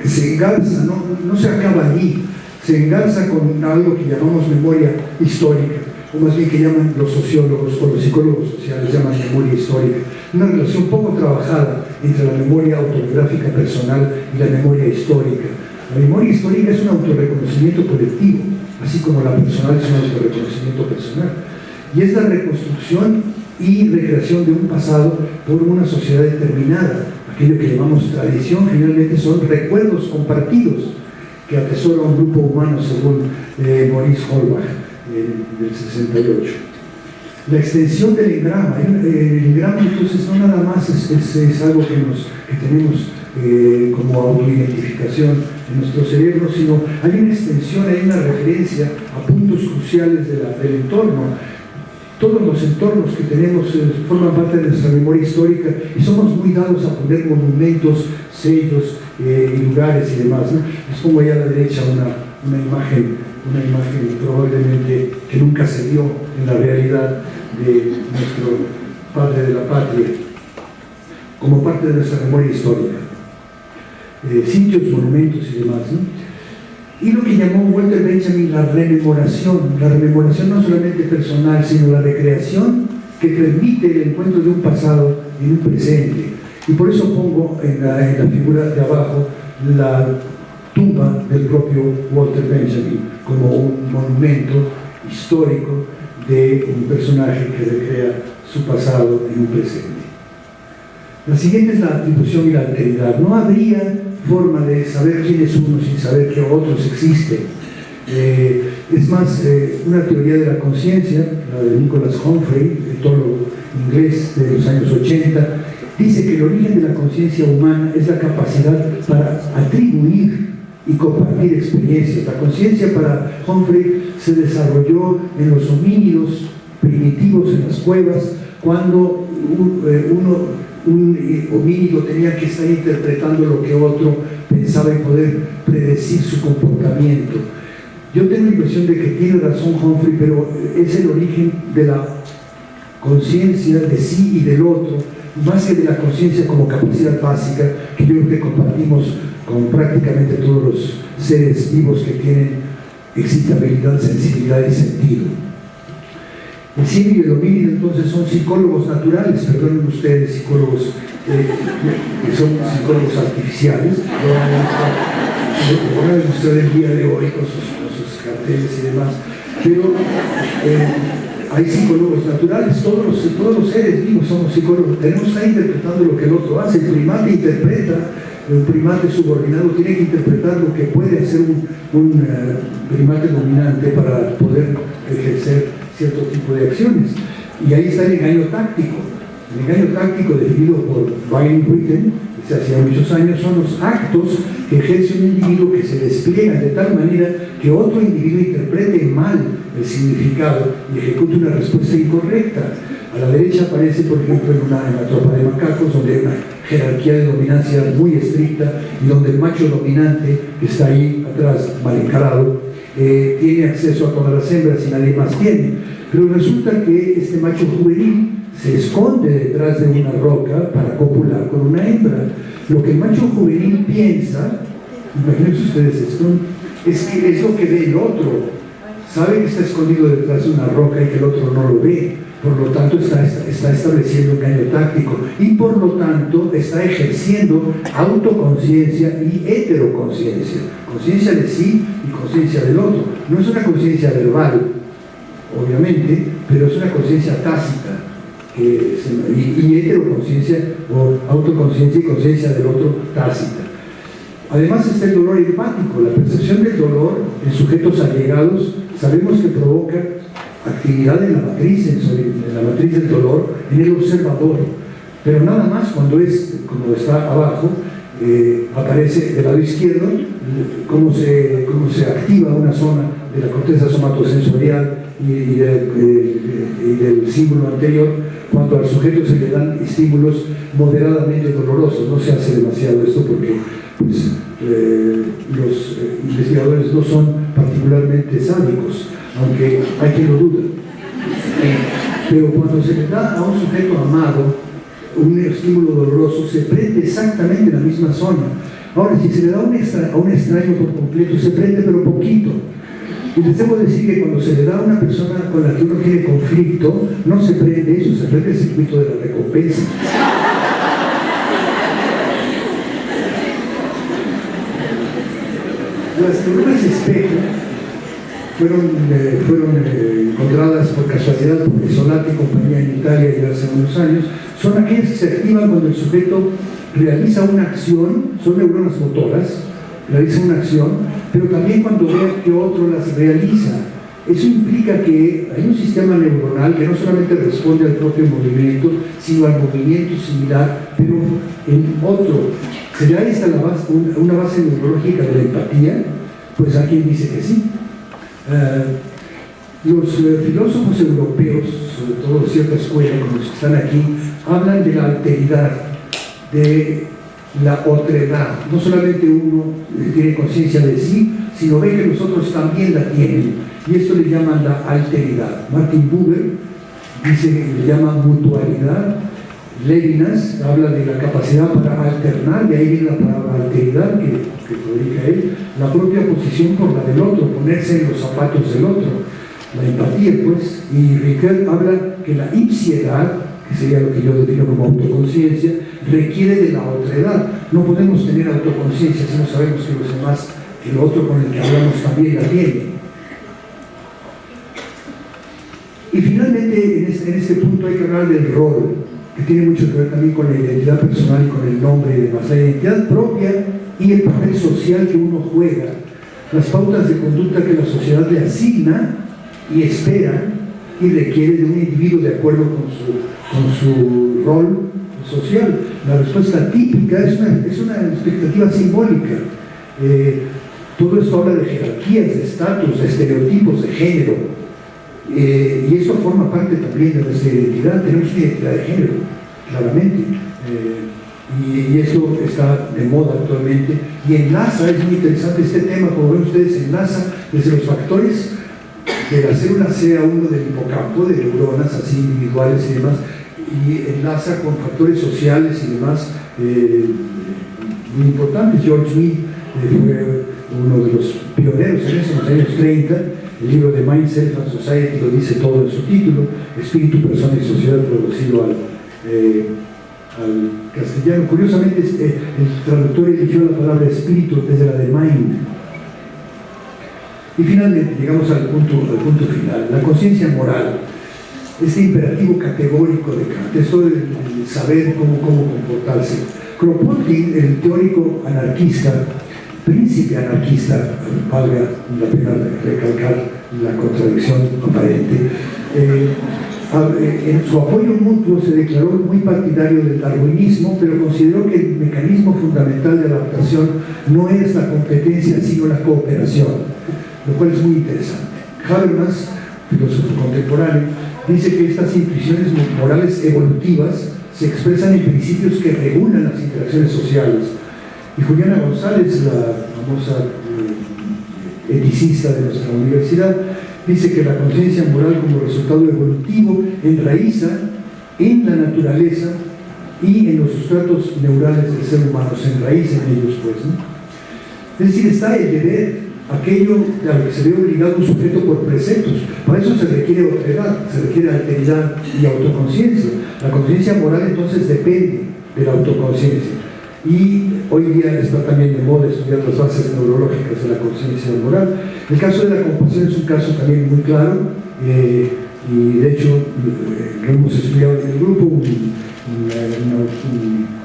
se engarza, no se acaba allí, se engarza con algo que llamamos memoria histórica, o más bien que llaman los sociólogos o los psicólogos sociales, llaman memoria histórica, una relación poco trabajada entre la memoria autobiográfica personal y la memoria histórica. La memoria histórica es un autorreconocimiento colectivo, así como la personal es un autorreconocimiento personal, y es la reconstrucción y recreación de un pasado por una sociedad determinada. Aquello que llamamos tradición finalmente son recuerdos compartidos que atesora un grupo humano, según Maurice Holbach, del 68. La extensión del engrama. El engrama entonces no nada más es algo que tenemos como autoidentificación en nuestro cerebro, sino hay una extensión, hay una referencia a puntos cruciales del entorno. Todos los entornos que tenemos forman parte de nuestra memoria histórica y somos muy dados a poner monumentos, sellos y lugares y demás, ¿no? Les pongo ahí a la derecha una imagen probablemente que nunca se dio en la realidad de nuestro padre de la patria, como parte de nuestra memoria histórica. Sitios, monumentos y demás, ¿no? Y lo que llamó Walter Benjamin la rememoración no solamente personal, sino la recreación que permite el encuentro de un pasado en un presente. Y por eso pongo en la figura de abajo la tumba del propio Walter Benjamin como un monumento histórico de un personaje que recrea su pasado en un presente. La siguiente es la atribución y la alteridad. No habría forma de saber quién es uno sin saber que otros existen. Es más, una teoría de la conciencia, la de Nicholas Humphrey, etólogo inglés de los años 80, dice que el origen de la conciencia humana es la capacidad para atribuir y compartir experiencias. La conciencia para Humphrey se desarrolló en los homínidos primitivos en las cuevas, cuando un homínido tenía que estar interpretando lo que otro pensaba y poder predecir su comportamiento. Yo tengo la impresión de que tiene razón Humphrey, pero es el origen de la conciencia de sí y del otro, más que de la conciencia como capacidad básica que yo creo que compartimos con prácticamente todos los seres vivos que tienen excitabilidad, sensibilidad y sentido. El símil y el homínido entonces son psicólogos naturales, perdonen ustedes, psicólogos que son psicólogos artificiales, lo van a demostrar el día de hoy con sus carteles y demás, pero hay psicólogos naturales, todos los seres vivos somos psicólogos, tenemos que estar interpretando lo que el otro hace. El primate interpreta, un primate subordinado tiene que interpretar lo que puede hacer un primate dominante para poder ejercer cierto tipo de acciones. Y ahí está el engaño táctico. El engaño táctico definido por Byron Witten, hace muchos años, son los actos que ejerce un individuo que se despliegan de tal manera que otro individuo interprete mal el significado y ejecute una respuesta incorrecta. A la derecha aparece, por ejemplo, en la tropa de macacos, donde hay una jerarquía de dominancia muy estricta y donde el macho dominante, que está ahí atrás, mal encarado, tiene acceso a todas las hembras y nadie más tiene. Pero resulta que este macho juvenil se esconde detrás de una roca para copular con una hembra. Lo que el macho juvenil piensa, imagínense ustedes esto, es que es lo que ve el otro. Sabe que está escondido detrás de una roca y que el otro no lo ve. Por lo tanto, está estableciendo un engaño táctico y por lo tanto está ejerciendo autoconciencia y heteroconsciencia. Conciencia de sí y conciencia del otro. No es una conciencia verbal, obviamente, pero es una conciencia tácita. Y heteroconsciencia o autoconciencia y conciencia del otro tácita. Además está el dolor empático, la percepción del dolor en sujetos allegados, sabemos que provoca actividad en la matriz del dolor, en el observador, pero nada más cuando está abajo, aparece del lado izquierdo cómo se activa una zona de la corteza somatosensorial y del símbolo anterior, cuando al sujeto se le dan estímulos moderadamente dolorosos. No se hace demasiado esto porque pues, los investigadores no son particularmente sádicos, aunque hay quien lo duda. Pero cuando se le da a un sujeto amado un estímulo doloroso, se prende exactamente en la misma zona. Ahora, si se le da a un extraño por completo, se prende pero poquito. Y les debo decir que cuando se le da a una persona con la que uno tiene conflicto, no se prende eso, se prende el circuito de la recompensa. Las neuronas espejo fueron encontradas por casualidad por Isolati y compañía en Italia ya hace unos años. Son aquellas que se activan cuando el sujeto realiza una acción, son neuronas motoras, realiza una acción, pero también cuando ve que otro las realiza. Eso implica que hay un sistema neuronal que no solamente responde al propio movimiento, sino al movimiento similar, pero en otro. ¿Será esta una base neurológica de la empatía? Pues hay quien dice que sí. Los filósofos europeos, sobre todo cierta escuela como los que están aquí, hablan de la alteridad, de la otredad. No solamente uno tiene conciencia de sí, sino ve que los otros también la tienen. Y esto le llaman la alteridad. Martin Buber le llama mutualidad. Levinas habla de la capacidad para alternar, de ahí viene la palabra alteridad que fabrica él, la propia posición por la del otro, ponerse en los zapatos del otro, la empatía, pues. Y Riquet habla que la ipsiedad, que sería lo que yo defino como autoconciencia, requiere de la otredad. No podemos tener autoconciencia si no sabemos que los demás, que el otro con el que hablamos también la tiene. Y finalmente, en este punto hay que hablar del rol, que tiene mucho que ver también con la identidad personal y con el nombre y demás. La identidad propia y el papel social que uno juega, las pautas de conducta que la sociedad le asigna y espera y requiere de un individuo de acuerdo con su rol social. La respuesta típica es una expectativa simbólica. Todo esto habla de jerarquías, de estatus, de estereotipos, de género. Y eso forma parte también de nuestra identidad. Tenemos una identidad de género, claramente. Y eso está de moda actualmente. Y enlaza, es muy interesante este tema, como ven ustedes, enlaza desde los factores de la célula CA1 del hipocampo, de neuronas así individuales y demás, y enlaza con factores sociales y demás muy importantes. George Mead fue uno de los pioneros en eso, en los años 30, El libro de Mind, Self and Society lo dice todo en su título, Espíritu, Persona y Sociedad, traducido al castellano. Curiosamente, el traductor eligió la palabra espíritu desde la de mind. Y finalmente llegamos al punto final, la conciencia moral, este imperativo categórico de Kant, esto de saber cómo comportarse. Kropotkin, el teórico anarquista, príncipe anarquista, valga la pena recalcar la contradicción aparente, en su apoyo mutuo se declaró muy partidario del darwinismo, pero consideró que el mecanismo fundamental de adaptación no es la competencia, sino la cooperación, lo cual es muy interesante. Habermas, filósofo contemporáneo, dice que estas intuiciones morales evolutivas se expresan en principios que regulan las interacciones sociales. Y Juliana González, la famosa eticista de nuestra universidad, dice que la conciencia moral como resultado evolutivo enraiza en la naturaleza y en los sustratos neurales del ser humano, se enraiza en ellos, pues, ¿no? Es decir, está el deber, aquello a lo que se ve obligado un sujeto por preceptos. Para eso se requiere otredad, se requiere alteridad y autoconciencia. La conciencia moral entonces depende de la autoconciencia. Y hoy día está también de moda estudiar las bases neurológicas de la conciencia moral. El caso de la compasión es un caso también muy claro, y de hecho lo hemos estudiado en el grupo. Un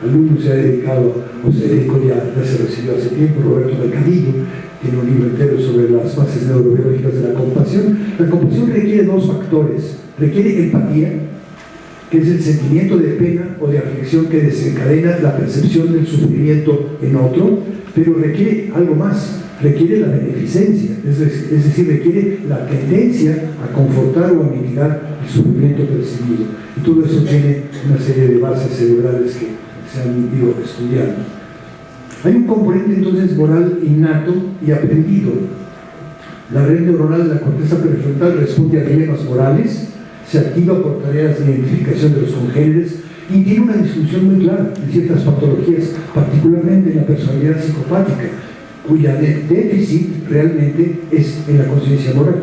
alumno se ha dedicado, o se dedicó ya se recibió hace tiempo, Roberto Mercadillo, tiene un libro entero sobre las bases neurobiológicas de la compasión. La compasión requiere dos factores: requiere empatía, que es el sentimiento de pena o de aflicción que desencadena la percepción del sufrimiento en otro, pero requiere algo más, requiere la beneficencia, es decir, requiere la tendencia a confortar o a mitigar el sufrimiento percibido. Y todo eso tiene una serie de bases cerebrales que se han ido estudiando. Hay un componente entonces moral innato y aprendido. La red neuronal de la corteza prefrontal responde a dilemas morales, se activa por tareas de identificación de los congéneres y tiene una disfunción muy clara en ciertas patologías, particularmente en la personalidad psicopática, cuya déficit realmente es en la conciencia moral.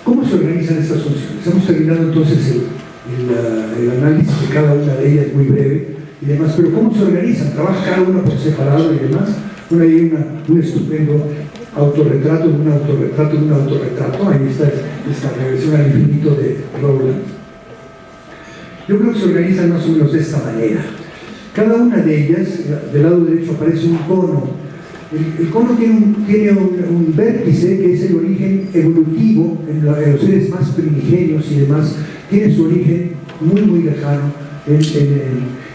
¿Cómo se organizan estas funciones? Hemos terminado entonces el análisis de cada una de ellas, muy breve y demás, pero ¿cómo se organizan? ¿Trabaja cada una por separado y demás? Bueno, hay un estupendo autorretrato, un autorretrato, ahí está esta regresión al infinito de Rowland. Yo creo que se organizan más o menos de esta manera. Cada una de ellas, del lado derecho aparece un cono. El cono tiene un vértice que es el origen evolutivo en los seres más primigenios y demás, tiene su origen muy lejano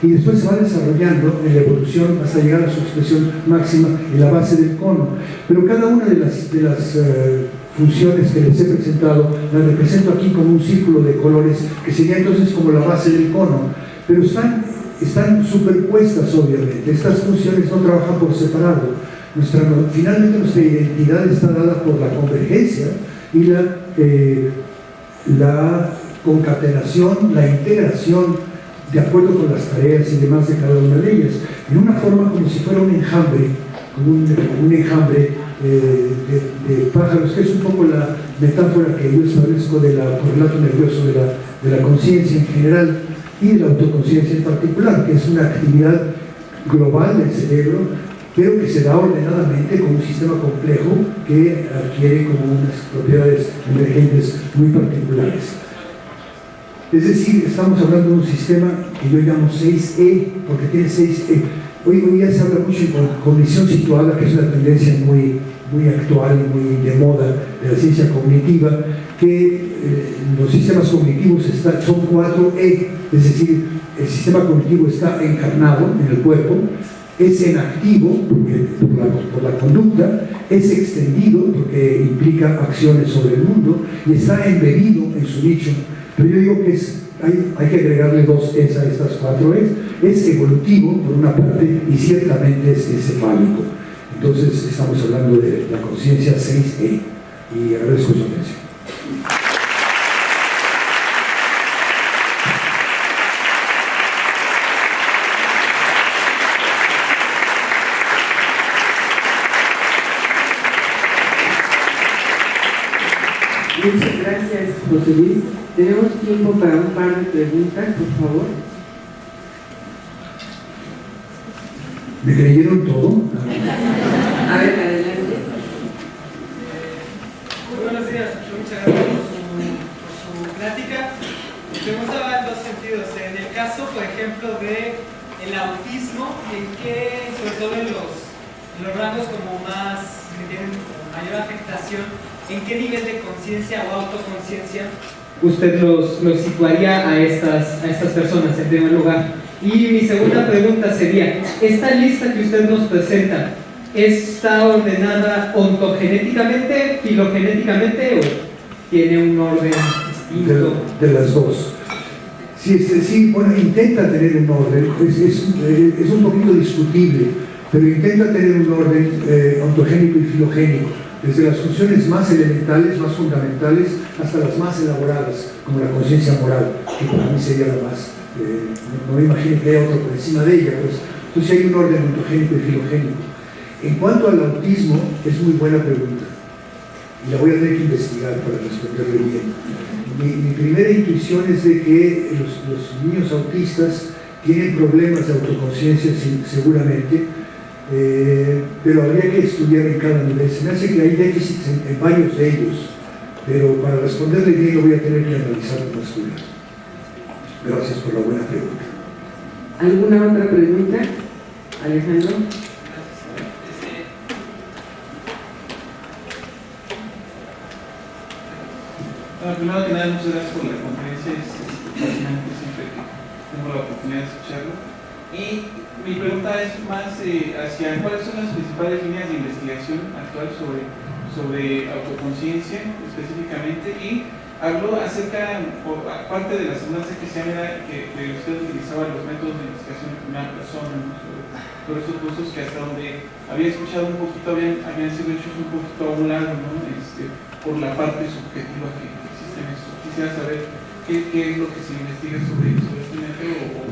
y después se va desarrollando en la evolución hasta llegar a su expresión máxima en la base del cono. Pero cada una de las funciones que les he presentado las represento aquí como un círculo de colores que sería entonces como la base del cono, pero están superpuestas obviamente. Estas funciones no trabajan por separado. Finalmente nuestra identidad está dada por la convergencia y la concatenación, la integración de acuerdo con las tareas y demás de cada una de ellas, en una forma como si fuera un enjambre, como un enjambre de pájaros, que es un poco la metáfora que yo establezco del correlato nervioso de la conciencia en general y de la autoconciencia en particular, que es una actividad global del cerebro, pero que se da ordenadamente como un sistema complejo que adquiere como unas propiedades emergentes muy particulares. Es decir, estamos hablando de un sistema que yo llamo 6E, porque tiene 6E. Hoy día se habla mucho en cognición situada, que es una tendencia muy actual y muy de moda de la ciencia cognitiva, que los sistemas cognitivos son 4E, es decir, el sistema cognitivo está encarnado en el cuerpo, es en activo por la conducta, es extendido porque implica acciones sobre el mundo y está embebido en su nicho. Pero yo digo que hay que agregarle 2 Es a estas 4 Es evolutivo por una parte y ciertamente es encefálico. Entonces estamos hablando de la conciencia 6E y agradezco su atención. Gracias, José Luis. Tenemos tiempo para un par de preguntas, por favor. ¿Me creyeron todo? A ver, adelante. Muy buenos días, muchas gracias por su plática. Mi pregunta va en dos sentidos. En el caso, por ejemplo, de el autismo, ¿en qué, sobre todo en los rangos como más, que tienen mayor afectación, en qué nivel de conciencia o autoconciencia usted los situaría a estas personas en primer lugar? Y mi segunda pregunta sería, ¿esta lista que usted nos presenta está ordenada ontogenéticamente, filogenéticamente o tiene un orden distinto? De las dos. Sí, bueno, intenta tener un orden, es un poquito discutible, pero intenta tener un orden ontogénico y filogénico, desde las funciones más elementales, más fundamentales, hasta las más elaboradas, como la conciencia moral, que para mí sería la más, no me imagino que haya otro por encima de ella, pues. Entonces hay un orden ontogénico y filogénico. En cuanto al autismo, es muy buena pregunta, y la voy a tener que investigar para responderle bien. Mi primera intuición es de que los niños autistas tienen problemas de autoconciencia seguramente, pero habría que estudiar en cada nivel. Se me hace que hay déficits en varios de ellos, pero para responderle bien lo voy a tener que analizar con más cuidado. Gracias por la buena pregunta. ¿Alguna otra pregunta, Alejandro? Bueno, primero que nada, muchas gracias por la conferencia, es fascinante siempre que tengo la oportunidad de escucharlo. Y mi pregunta es más hacia cuáles son las principales líneas de investigación actual sobre autoconciencia específicamente, y habló acerca, aparte de la segunda sección, era que usted utilizaba los métodos de investigación en primera persona, ¿no? sobre estos cursos que hasta donde había escuchado un poquito habían sido hechos un poquito a un lado, ¿no? Por la parte subjetiva que existe en esto. Quisiera saber qué es lo que se investiga sobre este método o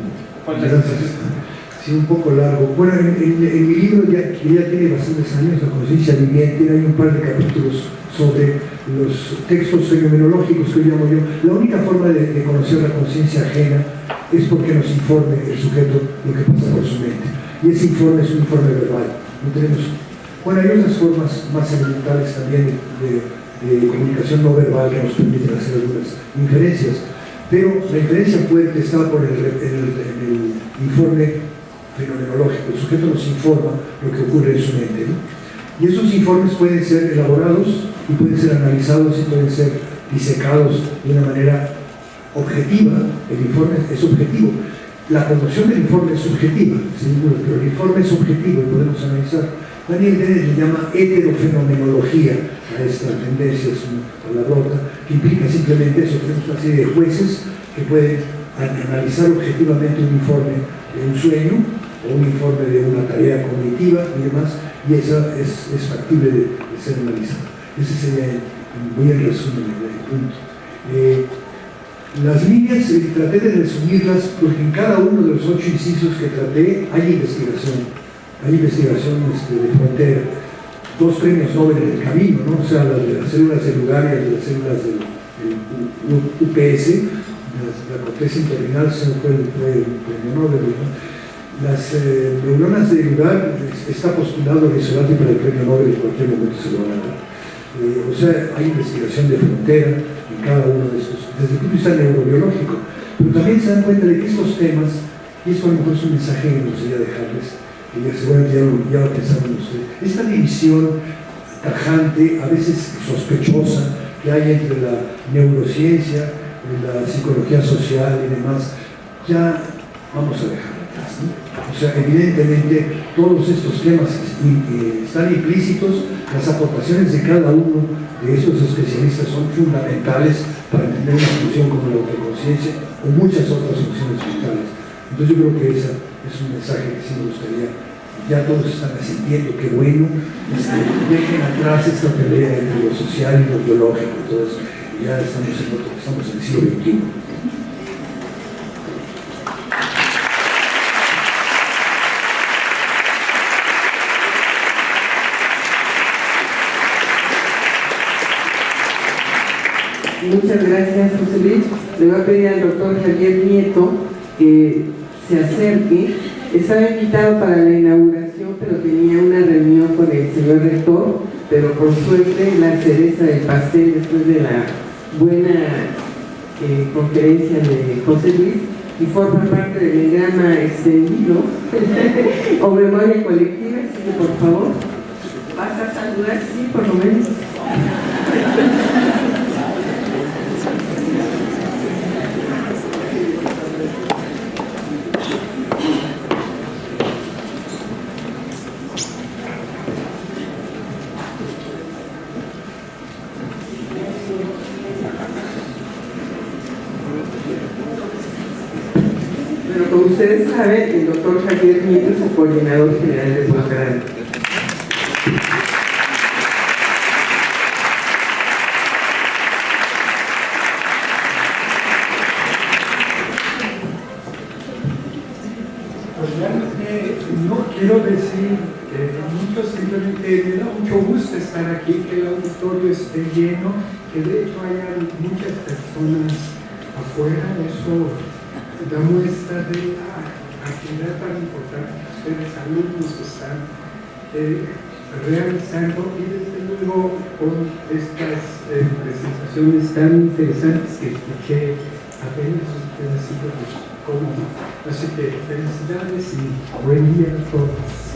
cuál es la situación. Sí, un poco largo. Bueno, en mi libro, que ya tiene bastantes años, La conciencia viviente, hay un par de capítulos sobre los textos fenomenológicos que llamo yo. La única forma de conocer la conciencia ajena es porque nos informe el sujeto lo que pasa por su mente. Y ese informe es un informe verbal. No tenemos... Bueno, hay otras formas más elementales también de comunicación no verbal que nos permiten hacer algunas inferencias, pero la inferencia fuerte está por el informe fenomenológico. El sujeto nos informa lo que ocurre en su mente, ¿no? Y esos informes pueden ser elaborados y pueden ser analizados y pueden ser disecados de una manera objetiva. El informe es objetivo. La conducción del informe es subjetiva, pero el informe es objetivo y podemos analizar. Daniel Dennett le llama heterofenomenología a esta tendencia, es una palabrota que implica simplemente eso. Tenemos una serie de jueces que pueden analizar objetivamente un informe de un sueño o un informe de una tarea cognitiva y demás, y esa es factible de ser analizada. Ese sería muy en resumen el punto. Las líneas traté de resumirlas porque en cada uno de los 8 incisos que traté hay investigación. Hay investigación de frontera. 2 premios Nobel en el camino, ¿no? O sea, las de las células celulares y las células del UPS, la corteza interrenal fue el premio Nobel, ¿no? Las neuronas de lugar está postulado Rizzolatti para el premio Nobel, en cualquier momento se lo van a dar. O sea, hay investigación de frontera en cada uno de estos, desde el punto de vista neurobiológico, pero también se dan cuenta de que estos temas, y esto a lo mejor es un mensaje que me gustaría dejarles, que seguramente ya lo pensaron ustedes, esta división tajante, a veces sospechosa, que hay entre la neurociencia, la psicología social y demás, ya vamos a dejarla atrás, ¿no? O sea, evidentemente todos estos temas están implícitos, las aportaciones de cada uno de estos especialistas son fundamentales para entender una función como la autoconciencia o muchas otras funciones vitales. Entonces yo creo que ese es un mensaje que sí me gustaría. Ya todos están asintiendo, qué bueno, dejen atrás esta pelea entre lo social y lo biológico, todo eso. Ya estamos en el siglo XXI. Muchas Muchas gracias, José Luis. Le voy a pedir al doctor Javier Nieto que se acerque. Estaba invitado para la inauguración, pero tenía una reunión con el señor rector, pero por suerte la cereza del pastel después de la buena conferencia de José Luis, y forma parte del engrama extendido o memoria colectiva, así que por favor, vas a saludar, sí, por lo menos. Bueno, como ustedes saben, el doctor Javier Nieto es el coordinador general de posgrado. No quiero decir mucho, simplemente me da mucho gusto estar aquí, que el auditorio esté lleno, que de hecho haya muchas personas afuera. Eso da muestra de la actividad tan importante que ustedes alumnos están realizando, y desde luego con estas presentaciones tan interesantes que escuché apenas un pedacito de cómo. Así que felicidades y buen día a todos.